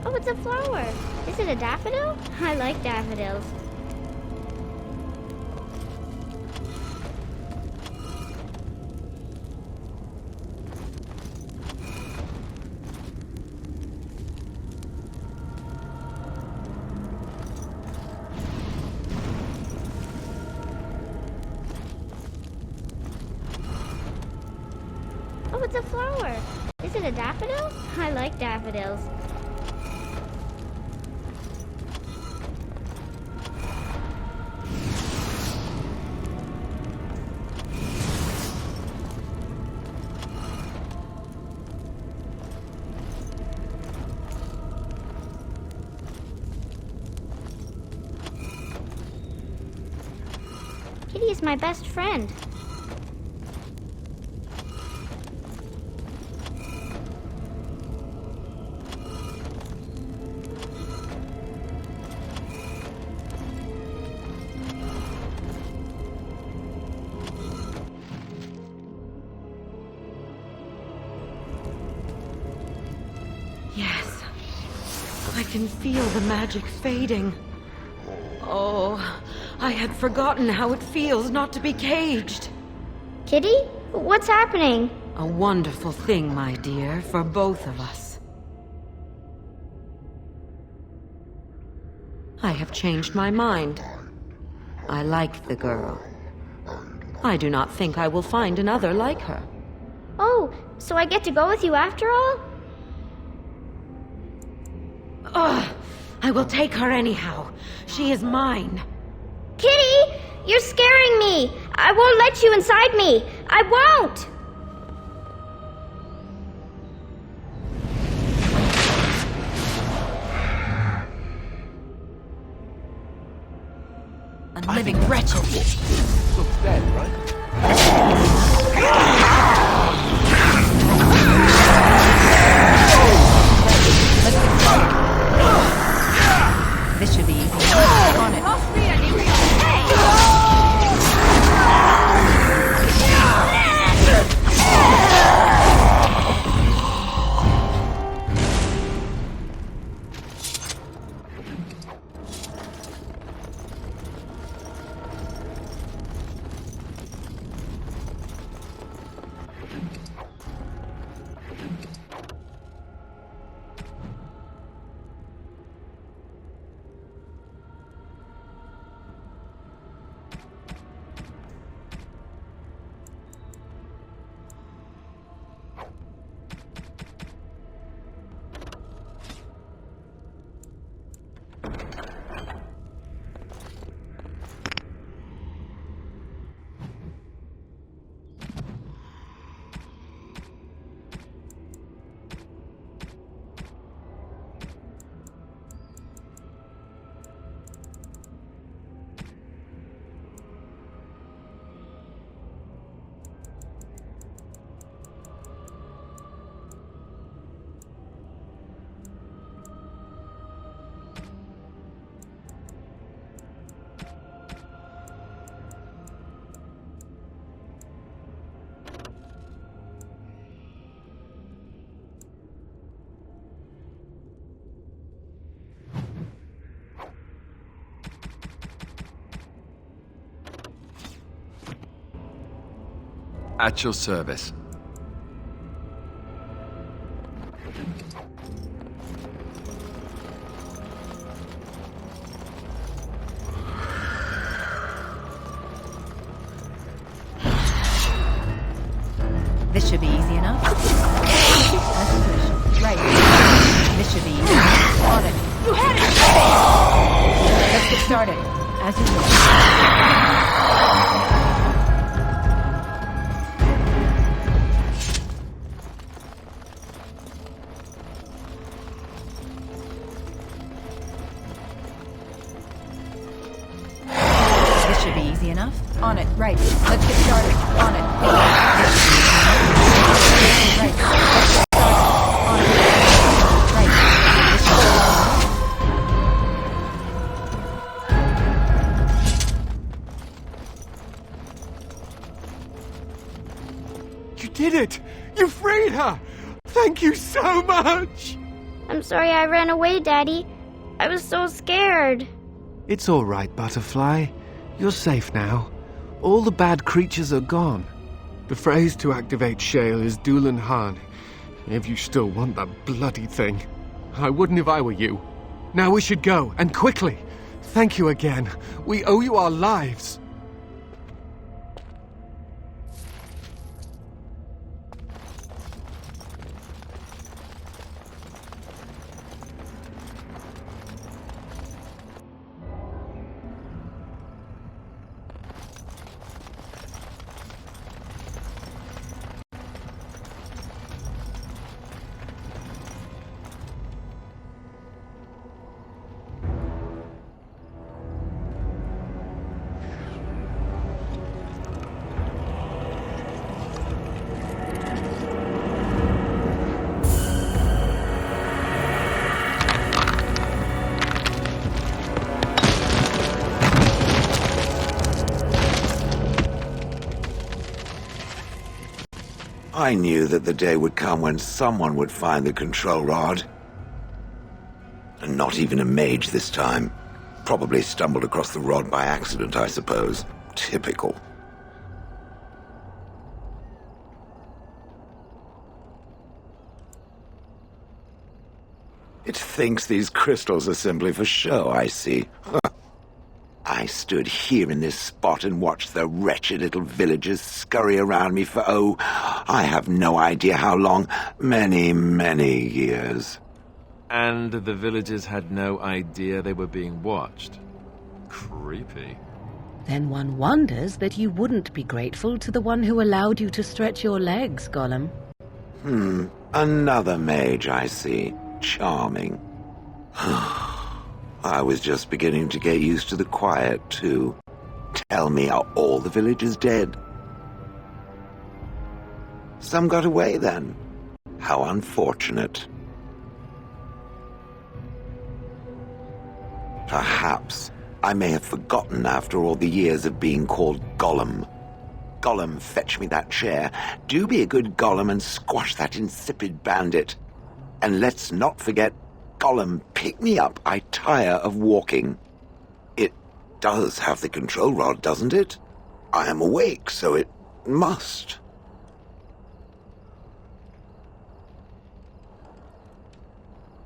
Oh, it's a flower. Is it a daffodil? I like daffodils. Oh, it's a flower. Is it a daffodil? I like daffodils. Kitty is my best friend. Yes, I can feel the magic fading. Oh, I had forgotten how it feels not to be caged. Kitty? What's happening? A wonderful thing, my dear, for both of us. I have changed my mind. I like the girl. I do not think I will find another like her. Oh, so I get to go with you after all? Ugh! I will take her anyhow. She is mine. Kitty! You're scaring me! I won't let you inside me! I won't! Unliving wretches. Looks dead, right? Let's get started. This should be easy. On it. At your service. This should be easy enough. As you wish. Right. This should be easy. On it. You had it! Let's get started. As you wish. Enough? On it. Right. Let's get started. On it. Right. Let's get started. On it. Right. You did it! You freed her! Thank you so much! I'm sorry I ran away, Daddy. I was so scared. It's all right, Butterfly. You're safe now. All the bad creatures are gone. The phrase to activate Shale is Doolan Han, if you still want that bloody thing. I wouldn't if I were you. Now we should go, and quickly. Thank you again. We owe you our lives. I knew that the day would come when someone would find the control rod. And not even a mage this time. Probably stumbled across the rod by accident, I suppose. Typical. It thinks these crystals are simply for show, I see. I stood here in this spot and watched the wretched little villagers scurry around me for, I have no idea how long. Many, many years. And the villagers had no idea they were being watched. Creepy. Then one wonders that you wouldn't be grateful to the one who allowed you to stretch your legs, Gollum. Another mage, I see. Charming. I was just beginning to get used to the quiet, too. Tell me, are all the villagers dead? Some got away, then. How unfortunate. Perhaps I may have forgotten after all the years of being called Gollum. Gollum, fetch me that chair. Do be a good Gollum and squash that insipid bandit. And let's not forget, Gollum, pick me up. I tire of walking. It does have the control rod, doesn't it? I am awake, so it must.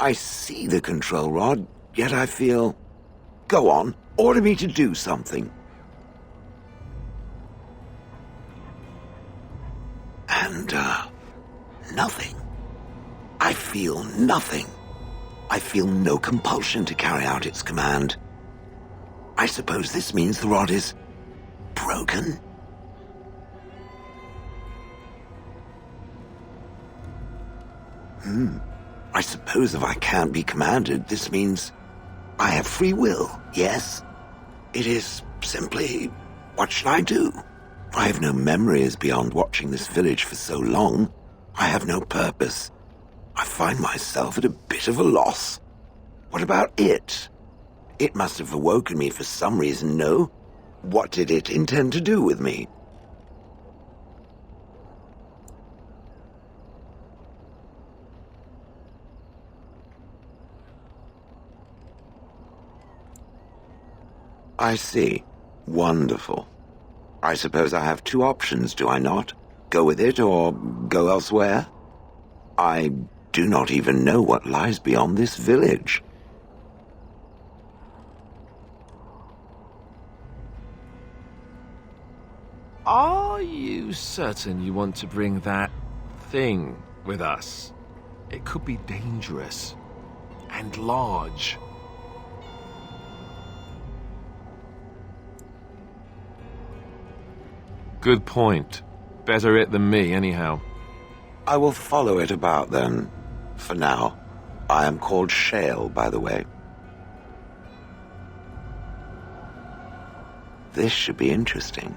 I see the control rod, yet I feel... Go on, order me to do something. And, nothing. I feel nothing. I feel no compulsion to carry out its command. I suppose this means the rod is... broken? I suppose if I can't be commanded, this means... I have free will, yes? It is simply... What should I do? I have no memories beyond watching this village for so long. I have no purpose. I find myself at a bit of a loss. What about it? It must have awoken me for some reason, no? What did it intend to do with me? I see. Wonderful. I suppose I have two options, do I not? Go with it or go elsewhere? I do not even know what lies beyond this village. Are you certain you want to bring that thing with us? It could be dangerous and large. Good point. Better it than me, anyhow. I will follow it about, then. For now. I am called Shale, by the way. This should be interesting.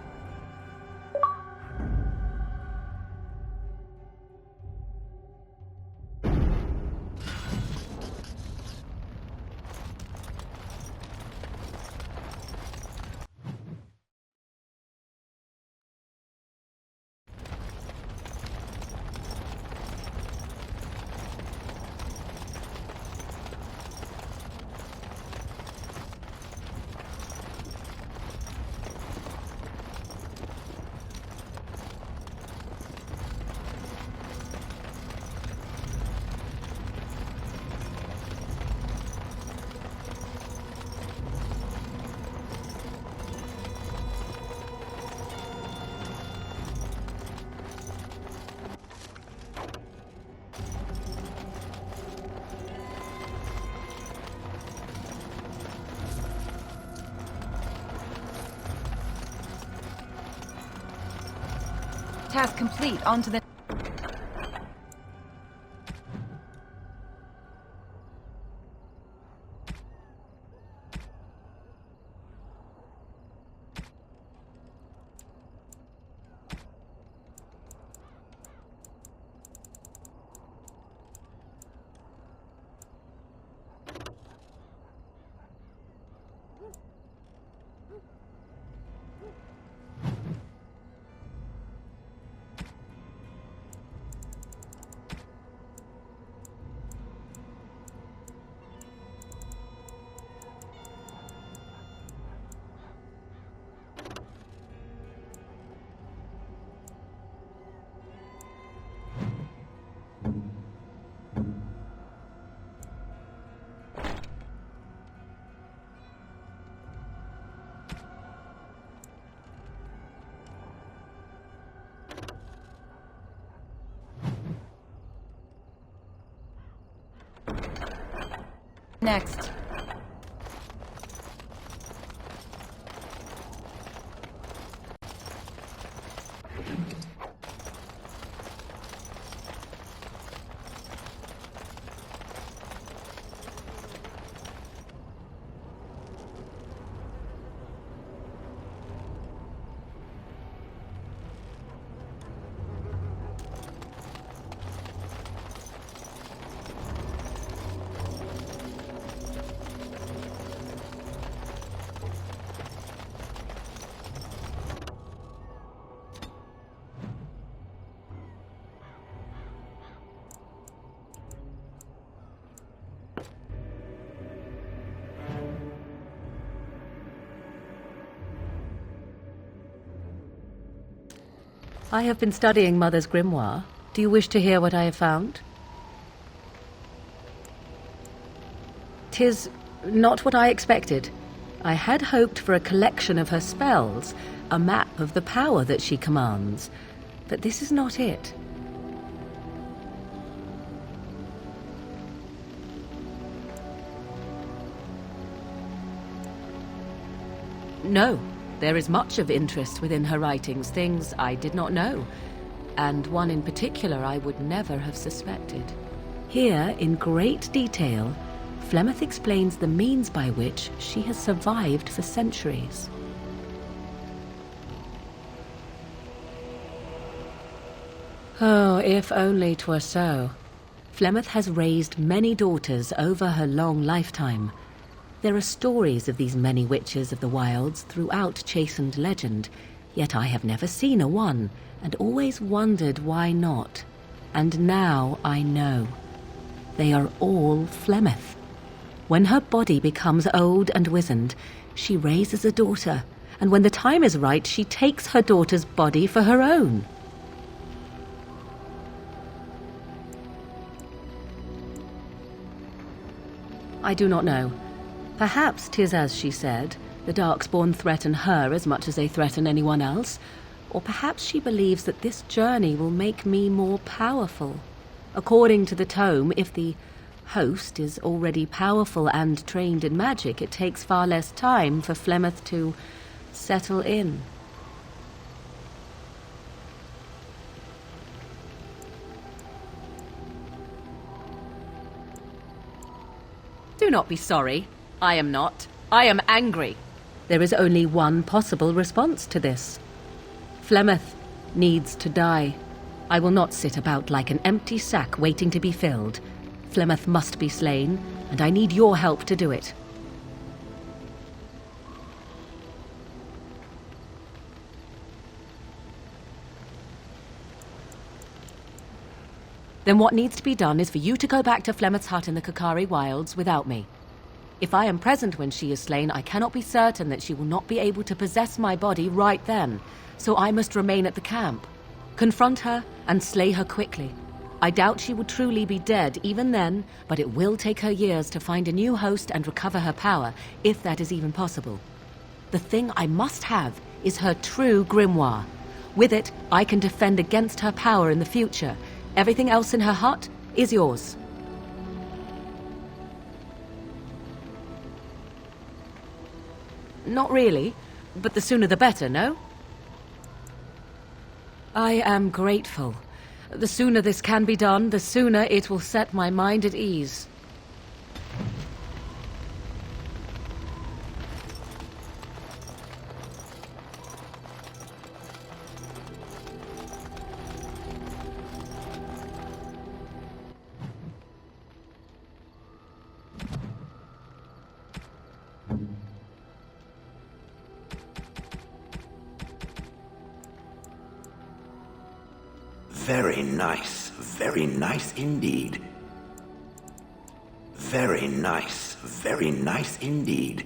Task complete. On to the... next? I have been studying Mother's grimoire. Do you wish to hear what I have found? 'Tis not what I expected. I had hoped for a collection of her spells, a map of the power that she commands, but this is not it. No, there is much of interest within her writings, things I did not know, and one in particular I would never have suspected. Here, in great detail, Flemeth explains the means by which she has survived for centuries. Oh, if only 'twere so. Flemeth has raised many daughters over her long lifetime. There are stories of these many witches of the wilds throughout chastened legend, yet I have never seen a one, and always wondered why not. And now I know. They are all Flemeth. When her body becomes old and wizened, she raises a daughter, and when the time is right, she takes her daughter's body for her own. I do not know. Perhaps 'tis as she said, the Darkspawn threaten her as much as they threaten anyone else, or perhaps she believes that this journey will make me more powerful. According to the tome, if the host is already powerful and trained in magic, it takes far less time for Flemeth to settle in. Do not be sorry. I am not. I am angry. There is only one possible response to this. Flemeth needs to die. I will not sit about like an empty sack waiting to be filled. Flemeth must be slain, and I need your help to do it. Then what needs to be done is for you to go back to Flemeth's hut in the Kakari Wilds without me. If I am present when she is slain, I cannot be certain that she will not be able to possess my body right then, so I must remain at the camp. Confront her and slay her quickly. I doubt she will truly be dead even then, but it will take her years to find a new host and recover her power, if that is even possible. The thing I must have is her true grimoire. With it, I can defend against her power in the future. Everything else in her hut is yours. Not really, but the sooner the better, no? I am grateful. The sooner this can be done, the sooner it will set my mind at ease. Very nice indeed. Very nice indeed.